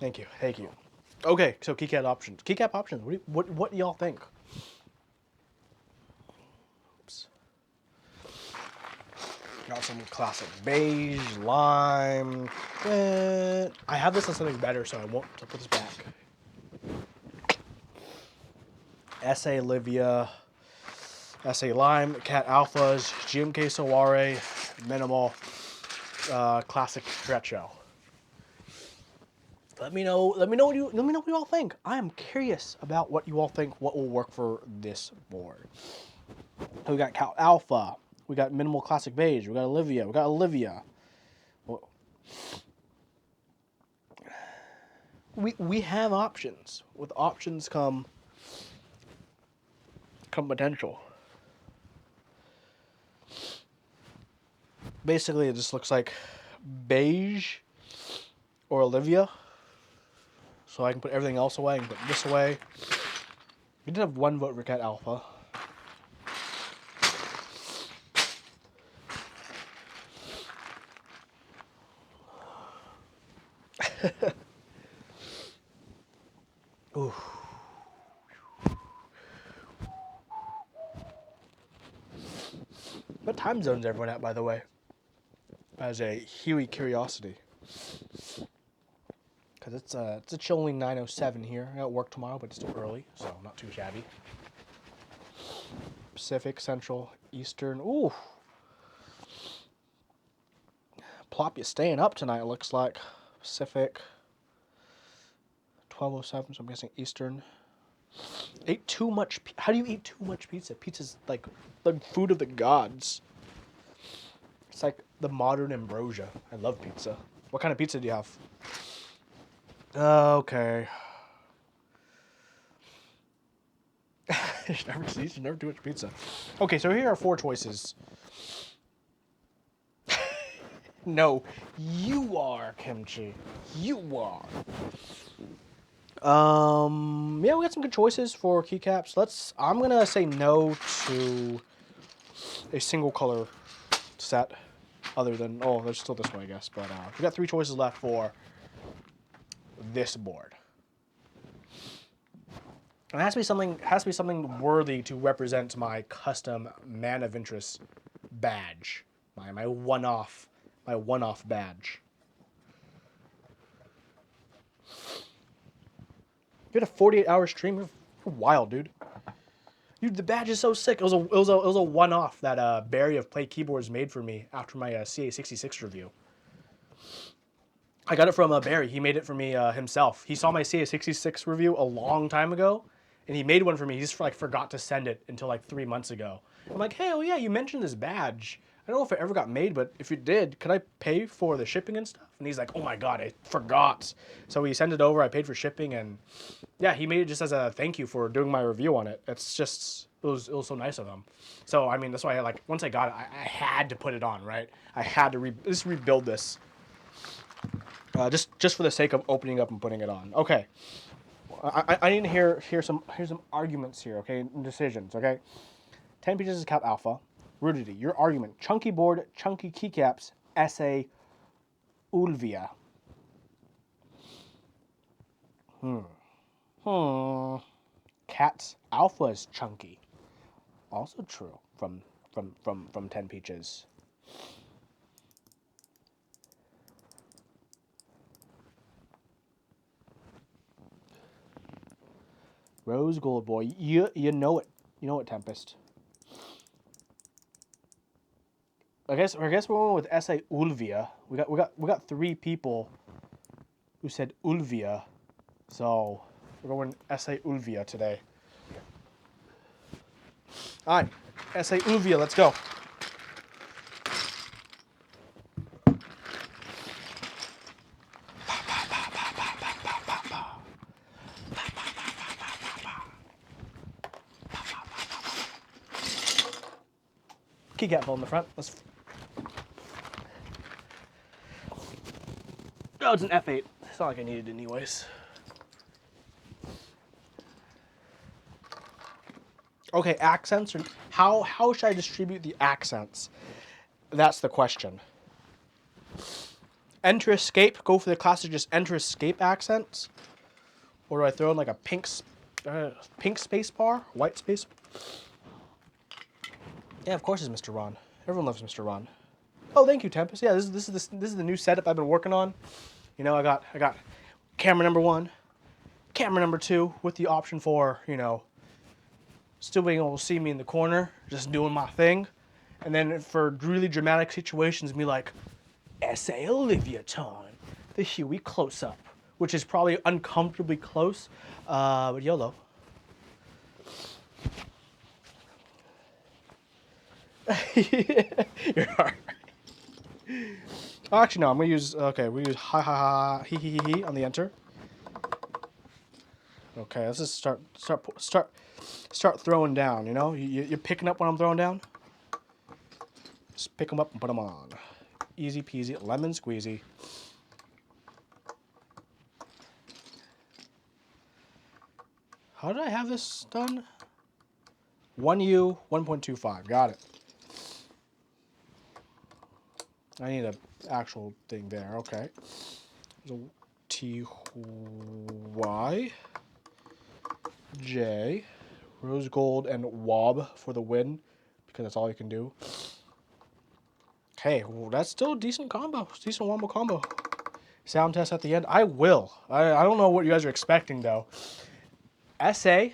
Thank you. Thank you. Okay, so Keycap options. Keycap options. What do y'all think? Oops. Got some classic beige, lime. I have this on something better, so I won't put this back. SA Livia, SA Lime, Cat Alphas, GMK Sawari, Minimal, Classic Retro. Let me know what you all think. I am curious about what you all think. What will work for this board? So we got Cat Alpha. We got Minimal Classic Beige. We got Olivia. We got Olivia. We have options. With options come potential. Basically, it just looks like beige or Olivia. So I can put everything else away. I can put this away. We did have one vote for Cat Alpha. Ooh. What time zone is everyone at, by the way? As a Huey curiosity. Because it's a chilling 9:07 here. I got work tomorrow, but it's still early, so not too shabby. Pacific, Central, Eastern. Ooh. Plop, you staying up tonight, it looks like. Pacific. 12:07, so I'm guessing Eastern. Ate too much. How do you eat too much pizza? Pizza's like the food of the gods. It's like the modern ambrosia. I love pizza. What kind of pizza do you have? Okay. You should never do much pizza. Okay, so here are 4 choices. No, you are, Kimchi. You are. Yeah, we got some good choices for keycaps. I'm gonna say no to a single color set, other than, oh, there's still this one, I guess. But we got 3 choices left for this board. And it has to be something worthy to represent my custom Man of Interest badge, my one-off badge. You had a 48-hour stream. You're wild, dude. The badge is so sick. It was a one-off that Barry of Play Keyboards made for me after my CA66 review. I got it from Barry. He made it for me himself. He saw my CA66 review a long time ago, and he made one for me. He just forgot to send it until like 3 months ago. I'm like, hey, oh yeah, you mentioned this badge. I don't know if it ever got made, but if it did, could I pay for the shipping and stuff? And he's like, oh my God, I forgot. So he sent it over. I paid for shipping, and yeah, he made it just as a thank you for doing my review on it. It's just, it was so nice of him. So, I mean, that's why once I got it, I had to put it on, right? I had to rebuild this. Just for the sake of opening up and putting it on. Okay. I need to hear some arguments here, okay? Decisions, okay? 10 pieces of cap alpha. Rudity, your argument. Chunky board, chunky keycaps, SA Ulvia. Cat's alpha is chunky. Also true from 10 peaches. Rose gold boy. You know it. You know it, Tempest. I guess we're going with SA Ulvia. We got 3 people who said Ulvia. So we're going SA Ulvia today. All right, SA Ulvia, let's go. Keycap ball in the front. Let's. Oh, it's an F8. It's not like I needed it anyways. Okay, accents. Or how should I distribute the accents? That's the question. Enter escape. Go for the classic just enter escape accents, or do I throw in like a pink space bar, white space? Yeah, of course it's Mr. Ron. Everyone loves Mr. Ron. Oh, thank you, Tempest. Yeah, this is the new setup I've been working on. You know, I got camera number 1, camera number 2, with the option for, you know, still being able to see me in the corner, just doing my thing. And then for really dramatic situations, me like, SA Olivia time, the Huey close-up, which is probably uncomfortably close, but YOLO. You're all right. Oh, actually, no, I'm going to use, okay, we use ha ha ha, he he he on the enter. Okay, let's just start throwing down, you know? You're picking up when I'm throwing down? Just pick them up and put them on. Easy peasy, lemon squeezy. How did I have this done? 1U, 1.25, got it. I need an actual thing there, okay. So TY, J, rose gold, and wob for the win, because that's all you can do. Okay, well, that's still a decent combo, decent wombo combo. Sound test at the end, I will. I don't know what you guys are expecting, though. SA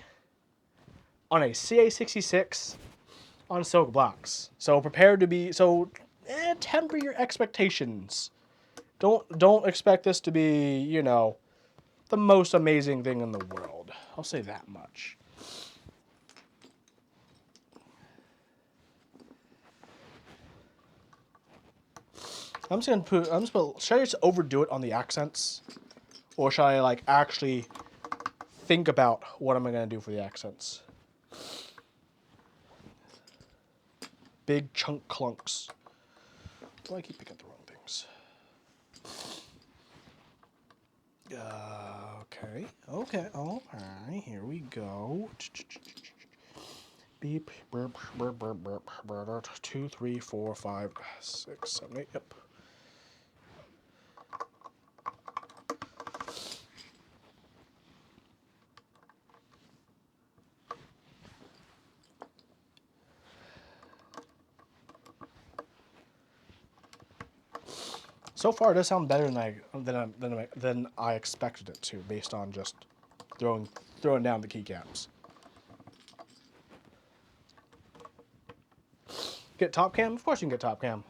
on a CA66 on silk blocks. So prepare to be, temper your expectations. Don't expect this to be, you know, the most amazing thing in the world. I'll say that much. Should I just overdo it on the accents? Or should I like actually think about what am I gonna do for the accents? Big chunk clunks. Why do I keep picking up the wrong things? Okay, all right, here we go. Beep, burp, burp, burp, burp, burp, 2, 3, 4, 5, 6, 7, 8, yep. So far, it does sound better than I expected it to, based on just throwing down the keycaps. Get top cam? Of course you can get top cam.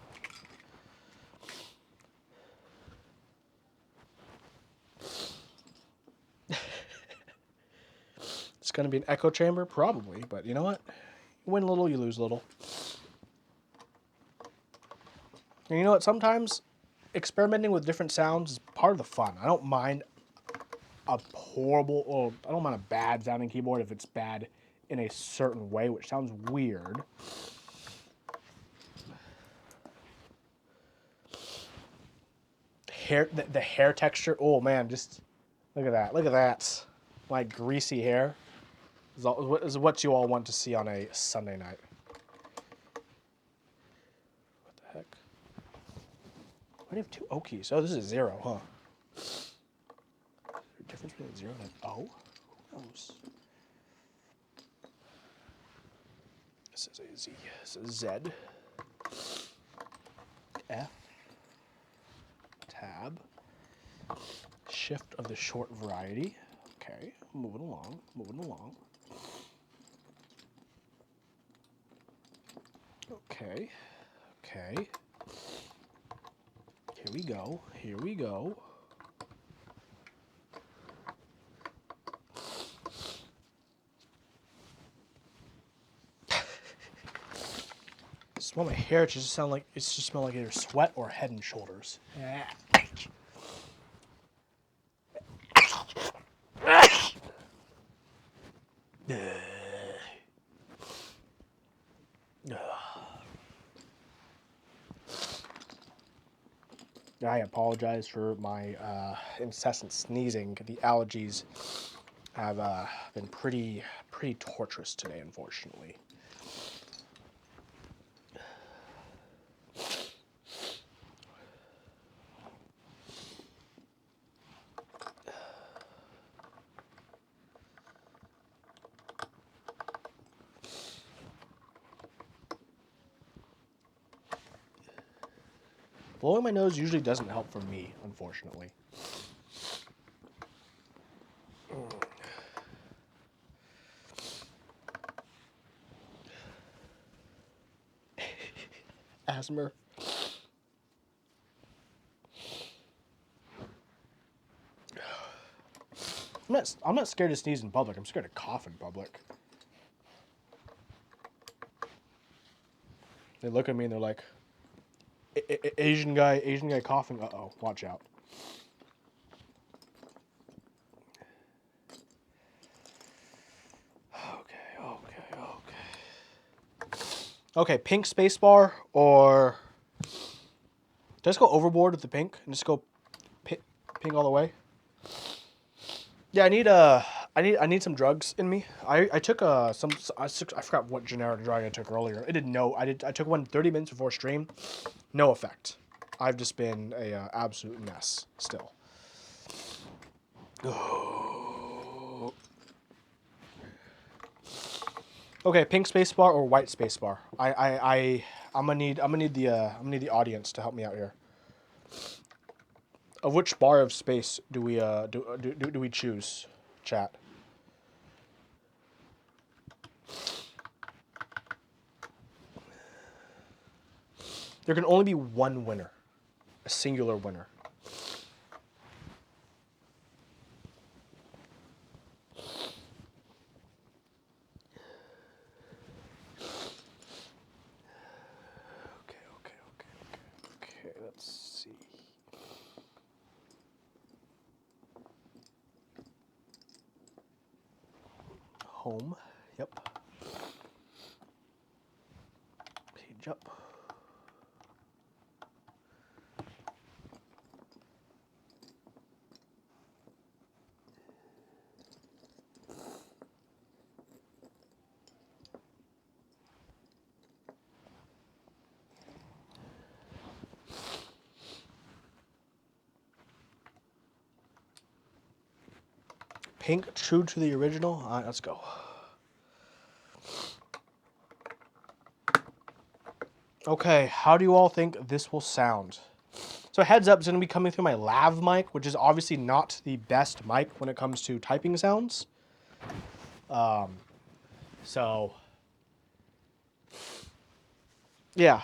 It's gonna be an echo chamber, probably, but you know what? You win a little, you lose a little. And you know what? Sometimes experimenting with different sounds is part of the fun. I don't mind a horrible, or I don't mind a bad sounding keyboard if it's bad in a certain way, which sounds weird. The hair texture. Oh man, just look at that. Look at that. My greasy hair is what you all want to see on a Sunday night. What the heck? Why do you have two O keys? Oh, this is 0, huh? Is there a difference between 0 and O? Who knows? This is a Z. This is Z. F. Tab. Shift of the short variety. Okay, moving along, moving along. Okay, okay. Here we go, here we go. Smell my hair, it just smell like either sweat or Head and Shoulders. I apologize for my incessant sneezing. The allergies have been pretty torturous today, unfortunately. Blowing my nose usually doesn't help for me, unfortunately. Asthma. I'm not scared to sneeze in public. I'm scared to cough in public. They look at me and they're like, Asian guy coughing. Uh-oh, watch out. Okay, pink spacebar or just go overboard with the pink and just go pink all the way. Yeah, I need some drugs in me. I took I forgot what generic drug I took earlier. I took one 30 minutes before stream. No effect. I've just been a absolute mess still. Okay, pink spacebar or white spacebar. I'm gonna need the audience to help me out here. Of which bar of space do we choose, chat? There can only be one winner, a singular winner. Okay, let's see. Home, yep. Page up. Pink, true to the original. All right, let's go. Okay, how do you all think this will sound? So heads up, it's going to be coming through my lav mic, which is obviously not the best mic when it comes to typing sounds. So, yeah.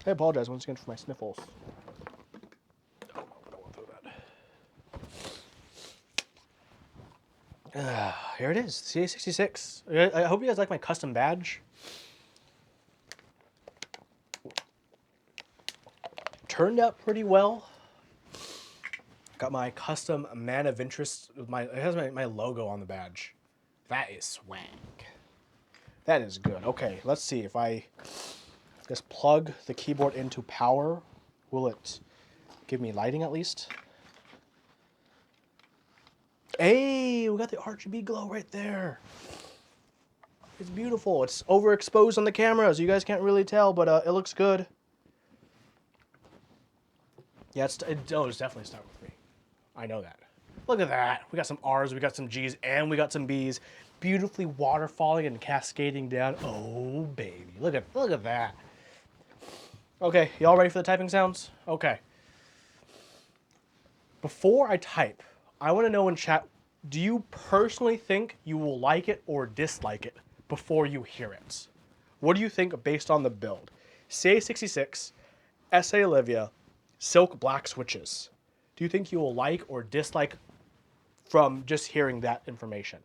I apologize once again for my sniffles. Here it is, CA66. I hope you guys like my custom badge. turned out pretty well. Got my custom man of interest. It has my logo on the badge. That is swag. That is good. Okay, let's see if I just plug the keyboard into power. Will it give me lighting at least? Hey, we got the RGB glow right there. It's beautiful. It's overexposed on the camera, so you guys can't really tell, but it looks good. Yeah, it's definitely start with me. I know that. Look at that. We got some R's, we got some G's, and we got some B's. Beautifully waterfalling and cascading down. Oh, baby. Look at that. Okay, y'all ready for the typing sounds? Okay. Before I type, I want to know in chat, do you personally think you will like it or dislike it before you hear it? What do you think based on the build? CA66, SA Olivia, Silk Black switches. Do you think you will like or dislike from just hearing that information?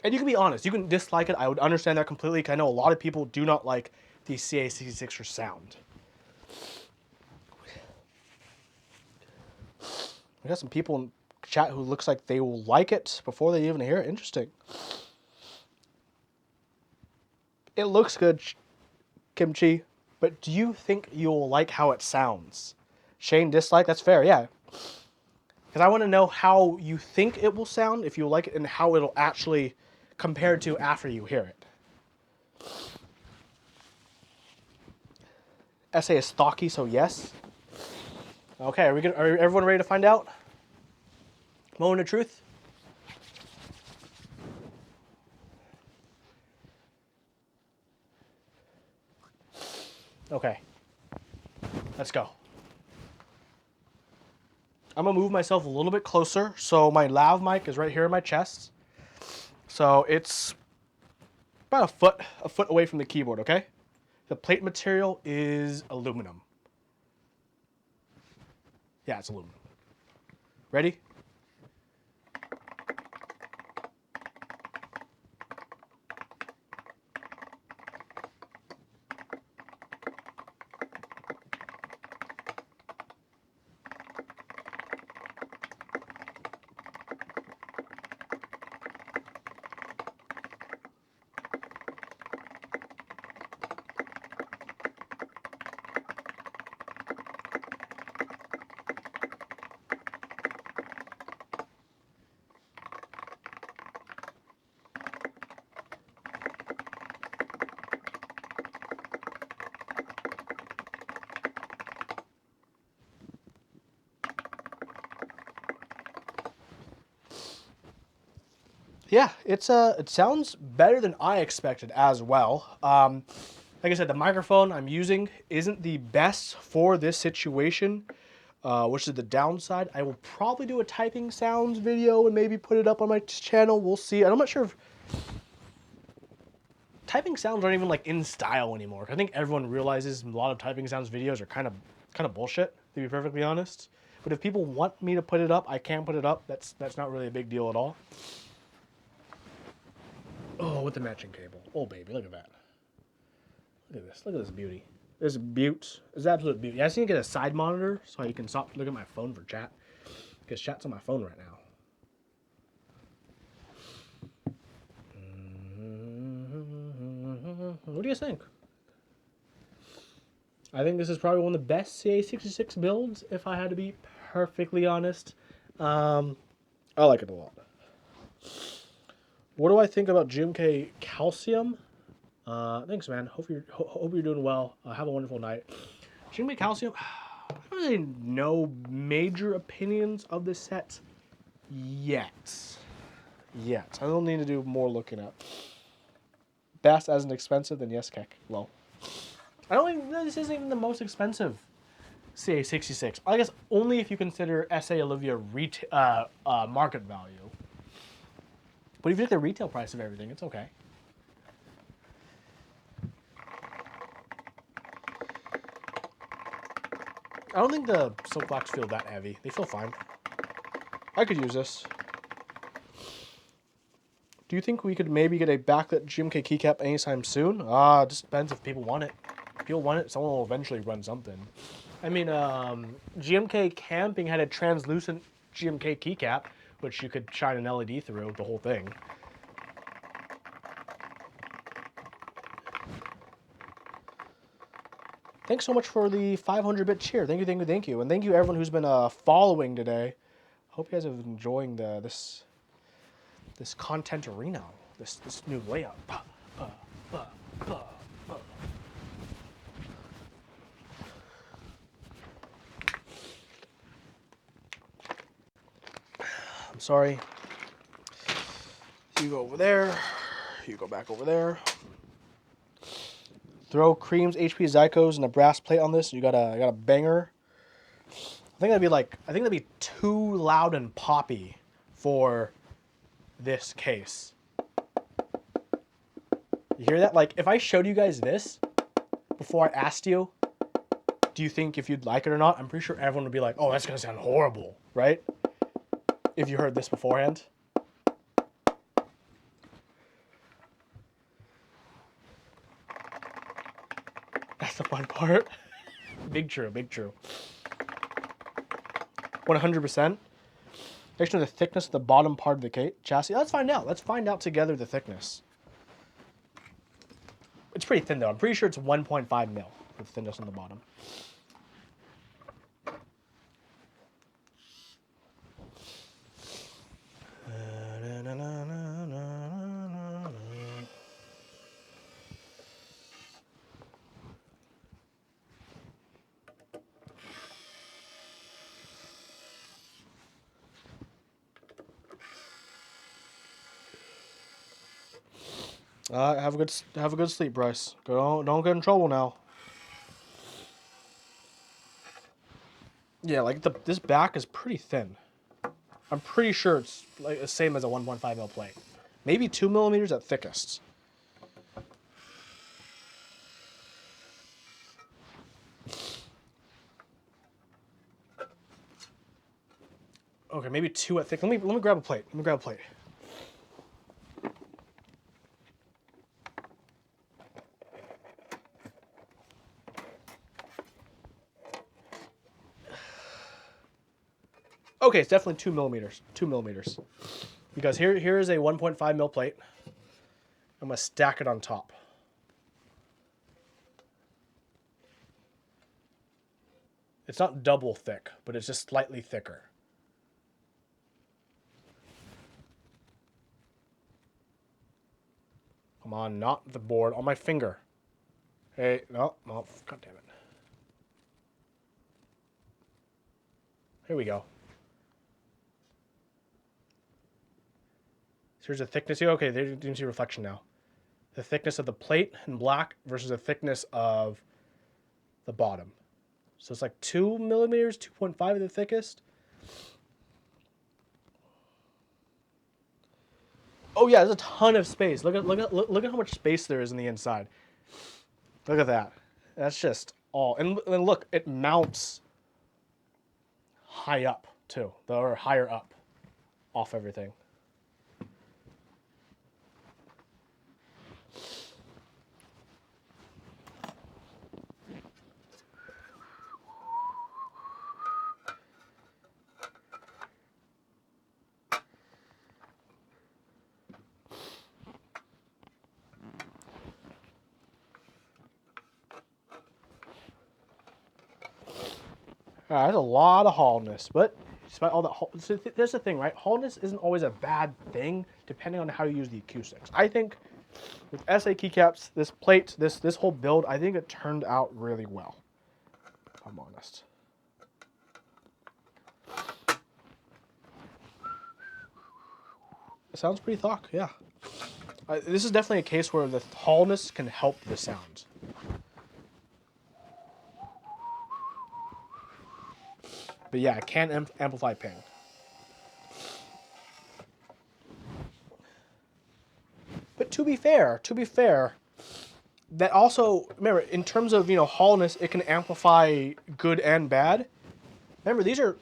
And you can be honest. You can dislike it. I would understand that completely, because I know a lot of people do not like the CA66 sound. We got some people in chat who looks like they will like it before they even hear it. Interesting. It looks good, Kimchi, but do you think you'll like how it sounds? Shane, dislike? That's fair, yeah. Because I want to know how you think it will sound, if you like it, and how it'll actually compare to after you hear it. SA is stocky, so yes. Okay, are everyone ready to find out? Moment of truth? Okay. Let's go. I'm gonna move myself a little bit closer. So my lav mic is right here in my chest. So it's about a foot away from the keyboard, okay? The plate material is aluminum. Yeah, it's aluminum. Ready? Yeah, it sounds better than I expected as well. Like I said, the microphone I'm using isn't the best for this situation, which is the downside. I will probably do a typing sounds video and maybe put it up on my channel. We'll see. And I'm not sure if typing sounds aren't even like in style anymore. I think everyone realizes a lot of typing sounds videos are kind of bullshit, to be perfectly honest. But if people want me to put it up, I can put it up. That's not really a big deal at all. Oh, with the matching cable. Oh, baby, look at that. Look at this. Look at this beauty. This is beaut. It's absolute beauty. I just need to get a side monitor so I can stop looking at my phone for chat. Because chat's on my phone right now. What do you think? I think this is probably one of the best CA66 builds, if I had to be perfectly honest. I like it a lot. What do I think about GMK Calcium? Thanks, man. Hope you're doing well. Have a wonderful night. GMK Calcium. I don't really know major opinions of this set yet. I don't need to do more looking up. Best as an expensive, then yes, Keck. Low. I don't even know, this isn't even the most expensive CA66. I guess only if you consider SA Olivia market value. But if you look at the retail price of everything, it's okay. I don't think the Silk Blacks feel that heavy. They feel fine. I could use this. Do you think we could maybe get a backlit GMK keycap anytime soon? It just depends if people want it. If people want it, someone will eventually run something. I mean, GMK Camping had a translucent GMK keycap, which you could shine an LED through the whole thing. Thanks so much for the 500-bit cheer. Thank you, thank you, thank you. And thank you everyone who's been following today. Hope you guys have been enjoying this content arena, this new layout. I'm sorry. You go over there. You go back over there. Throw Cream's HP Zycos and a brass plate on this. You got a banger. I think that'd be too loud and poppy for this case. You hear that? Like, if I showed you guys this before I asked you, do you think if you'd like it or not? I'm pretty sure everyone would be like, oh, that's gonna sound horrible, right? If you heard this beforehand. That's the fun part. Big true, big true. 100%. Make sure the thickness of the bottom part of the chassis. Let's find out. Let's find out together the thickness. It's pretty thin though. I'm pretty sure it's 1.5 mil for the thinness on the bottom. Have a good sleep, Bryce. Don't get in trouble now. Yeah, like this back is pretty thin. I'm pretty sure it's like the same as a 1.5 mil plate. Maybe 2 millimeters at thickest. Okay, maybe 2 at thick. Let me grab a plate. Let me grab a plate. Okay, it's definitely 2 millimeters. 2 millimeters. Because here is a 1.5 mil plate. I'm going to stack it on top. It's not double thick, but it's just slightly thicker. Come on, not the board, on my finger. Hey, no, god damn it. Here we go. So here's the thickness here. Okay, there you can see reflection now. The thickness of the plate in black versus the thickness of the bottom. So it's like 2 millimeters, 2.5 at the thickest. Oh yeah, there's a ton of space. Look at how much space there is in the inside. Look at that. That's just all. And look, it mounts high up too, or higher up off everything. There's a lot of hollowness, but despite all that, so there's the thing, right? Hollowness isn't always a bad thing, depending on how you use the acoustics. I think with SA keycaps, this plate, this whole build, I think it turned out really well. If I'm honest. It sounds pretty thock, yeah. This is definitely a case where the hollowness can help the sound. But yeah, it can amplify ping. But to be fair, that also, remember, in terms of, hollowness, it can amplify good and bad. Remember, these are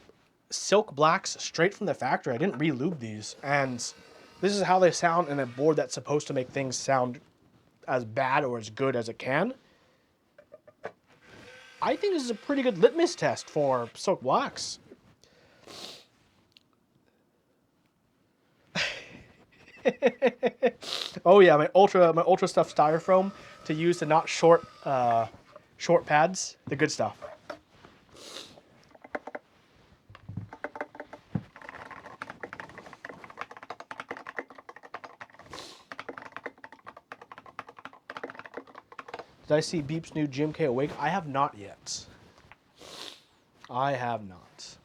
silk blacks straight from the factory. I didn't re-lube these. And this is how they sound in a board that's supposed to make things sound as bad or as good as it can. I think this is a pretty good litmus test for soaked wax. Oh yeah, my ultra stuffed styrofoam to use to not short pads. The good stuff. Did I see Beep's new GMK Awake? I have not yet. I have not.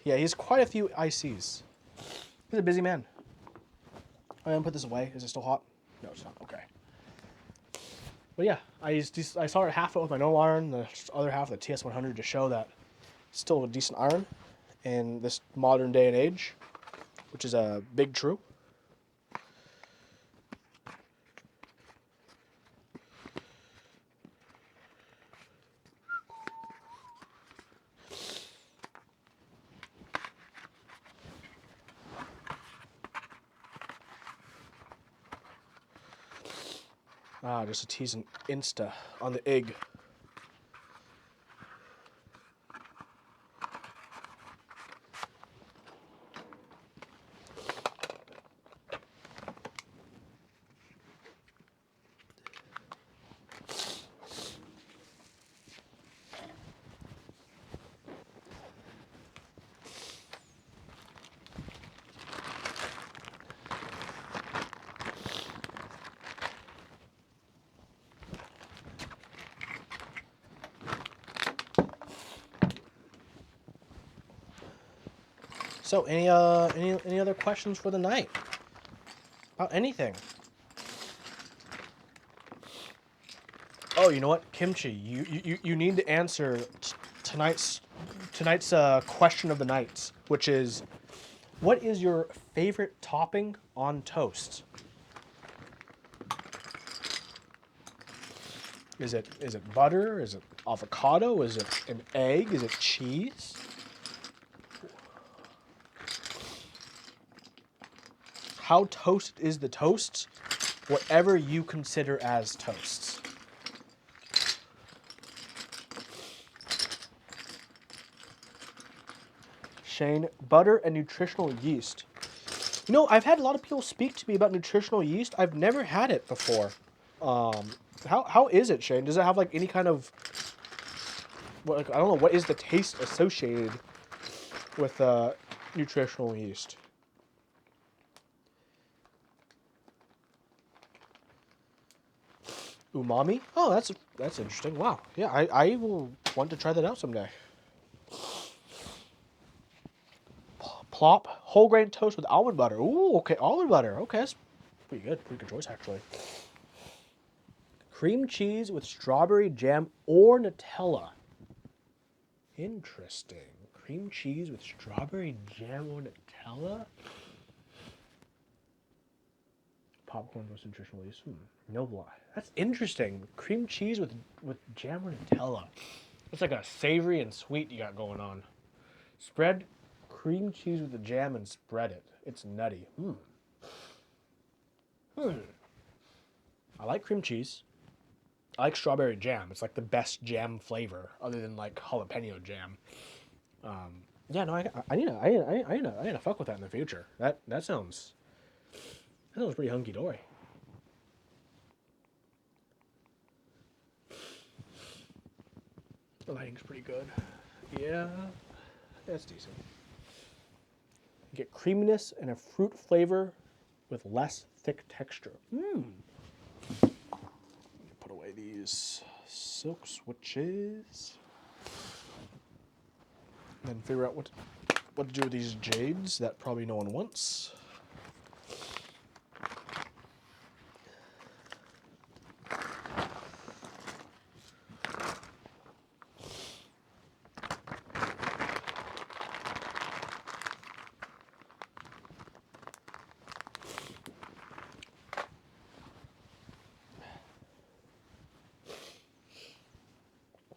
Yeah, he's quite a few ICs. He's a busy man. I'm gonna put this away. Is it still hot? No, it's not. Okay. But yeah, I started half it with my no iron, the other half the TS100 to show that it's still a decent iron in this modern day and age, which is a big true. Ah, just a tease and Insta on the egg. So, any other questions for the night? About anything? Oh, you know what, Kimchi, you need to answer tonight's question of the night, which is, what is your favorite topping on toast? Is it butter? Is it avocado? Is it an egg? Is it cheese? How toasted is the toast? Whatever you consider as toast. Shane, butter and nutritional yeast. You know, I've had a lot of people speak to me about nutritional yeast. I've never had it before. How is it, Shane? Does it have like any kind of, I don't know, what is the taste associated with nutritional yeast? Umami? Oh, that's interesting. Wow. Yeah, I will want to try that out someday. Plop, whole grain toast with almond butter. Ooh, okay, almond butter. Okay, that's pretty good. Pretty good choice, actually. Cream cheese with strawberry jam or Nutella. Interesting. Cream cheese with strawberry jam or Nutella? Popcorn most nutritional use. No lie. That's interesting. Cream cheese with jam or Nutella. It's like a savory and sweet you got going on. Spread cream cheese with the jam and spread it. It's nutty. I like cream cheese. I like strawberry jam. It's like the best jam flavor, other than like jalapeno jam. Yeah, no, I need to fuck with that in the future. That sounds pretty hunky dory. The lighting's pretty good. Yeah, that's decent. You get creaminess and a fruit flavor with less thick texture. Put away these silk switches. And then figure out what to do with these jades that probably no one wants.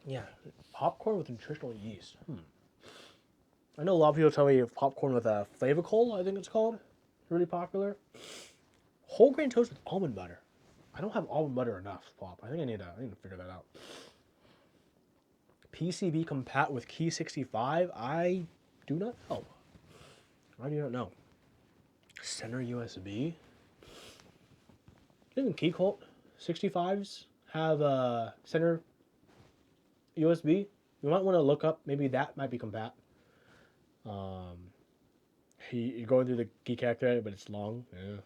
Yeah, popcorn with nutritional yeast. I know a lot of people tell me popcorn with a flavacol, I think it's called. Really popular. Whole grain toast with almond butter. I don't have almond butter enough, Pop. I think I need to figure that out. PCB compat with Key65? I do not know. I do not know. Center USB? Didn't Keycap 65s have a center USB? You might want to look up. Maybe that might be compat. You're going through the Keycap thread, but it's long. Yeah.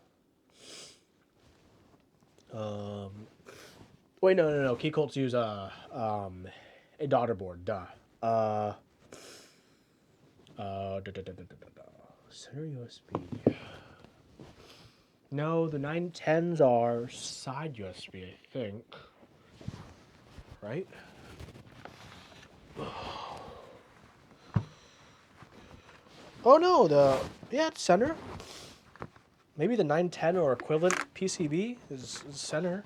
Wait, no. Keycaps use a daughter board. Duh. Center USB. No, the 910s are side USB, I think. Right? Oh no, it's center. Maybe the 910 or equivalent PCB is center.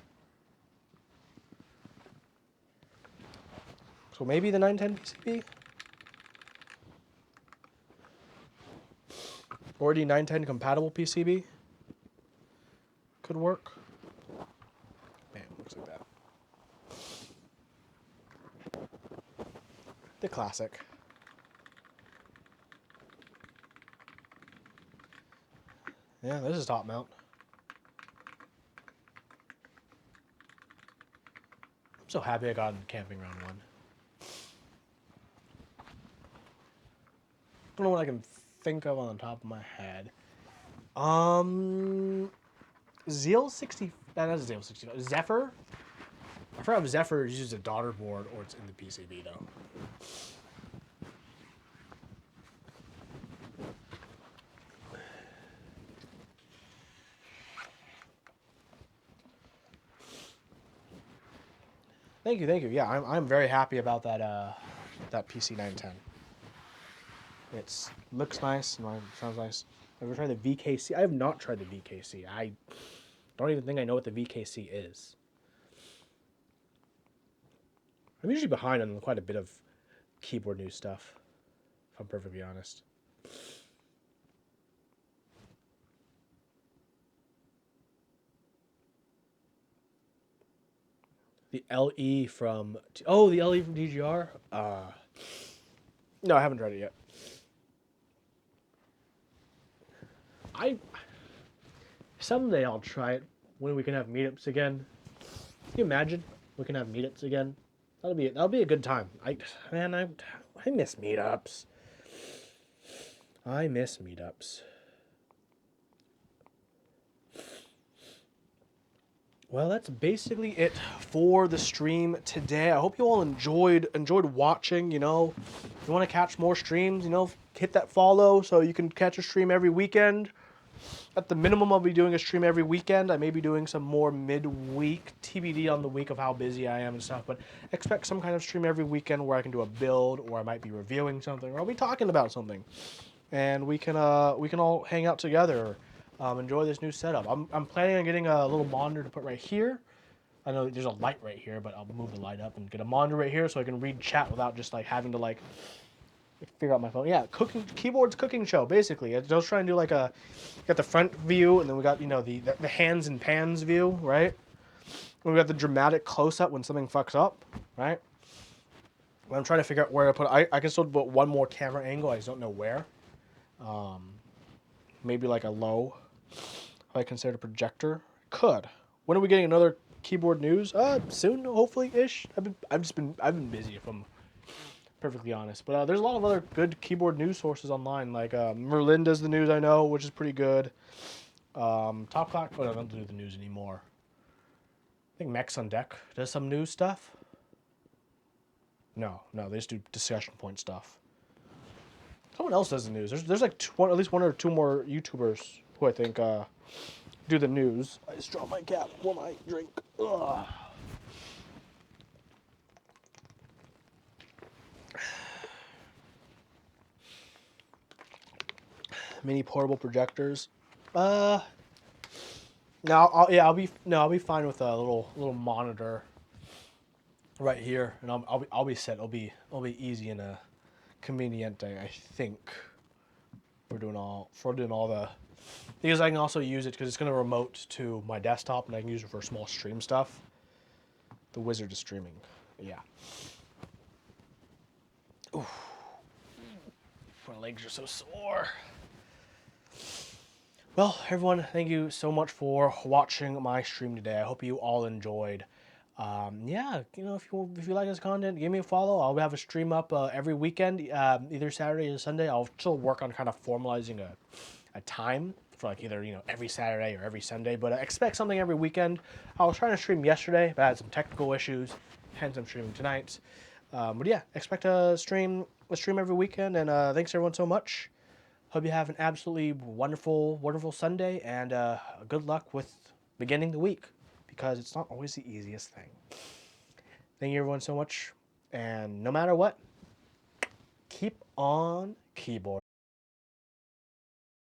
So maybe the 910 PCB? Or the 910 compatible PCB could work. Man, looks like that. The classic. Yeah, this is top mount. I'm so happy I got in camping round 1. Don't know what I can think of on the top of my head. Zeal 60. That's Zeal 60. Zephyr. I forgot if Zephyr uses a daughter board or it's in the PCB though. Thank you. Yeah, I'm very happy about that that PC 910. It looks nice and sounds nice. Have you tried the VKC? I have not tried the VKC. I don't even think I know what the VKC is. I'm usually behind on quite a bit of keyboard news stuff, if I'm perfectly honest. The LE from... Oh, the LE from DGR? No, I haven't tried it yet. Someday I'll try it when we can have meetups again. Can you imagine? We can have meetups again. That'll be a good time. I miss meetups. I miss meetups. Well, that's basically it for the stream today. I hope you all enjoyed watching. You know, if you want to catch more streams, you know, hit that follow so you can catch a stream every weekend. At the minimum, I'll be doing a stream every weekend. I may be doing some more midweek, TBD on the week of how busy I am and stuff. But expect some kind of stream every weekend where I can do a build, or I might be reviewing something, or I'll be talking about something, and we can all hang out together. Enjoy this new setup. I'm planning on getting a little monitor to put right here. I know there's a light right here, but I'll move the light up and get a monitor right here so I can read chat without just like having to like figure out my phone. Yeah, keyboard's cooking show basically. I was trying to do like got the front view, and then we got, you know, the hands and pans view, right? And we got the dramatic close up when something fucks up, right? I'm trying to figure out where to put it. I can still put one more camera angle. I just don't know where. Maybe like a low. I consider a projector. Could. When are we getting another keyboard news? Soon, hopefully ish. I've been busy, if I'm perfectly honest. But there's a lot of other good keyboard news sources online. Like Merlin does the news, I know, which is pretty good. Top Clock. Oh, no, I don't do the news anymore. I think Mechs on Deck does some news stuff. No, they just do discussion point stuff. Someone else does the news. There's like at least one or two more YouTubers who I think do the news. I just dropped my cap while I drink. Ugh. Mini portable projectors. No, I'll be fine with a little monitor. right here, and I'll be set. It'll be easy and convenient. I think for doing all the, because I can also use it because it's going to remote to my desktop, and I can use it for small stream stuff. The wizard is streaming. Yeah. Ooh. My legs are so sore. Well, everyone, thank you so much for watching my stream today. I hope you all enjoyed. Yeah, you know, if you like this content, give me a follow. I'll have a stream up every weekend, either Saturday or Sunday. I'll still work on kind of formalizing a time for like either, you know, every Saturday or every Sunday, but expect something every weekend. I was trying to stream yesterday, but I had some technical issues, hence I'm streaming tonight. But yeah, expect a stream every weekend, and thanks everyone so much. Hope you have an absolutely wonderful Sunday, and good luck with beginning the week, because it's not always the easiest thing. Thank you everyone so much, and no matter what, keep on keyboard.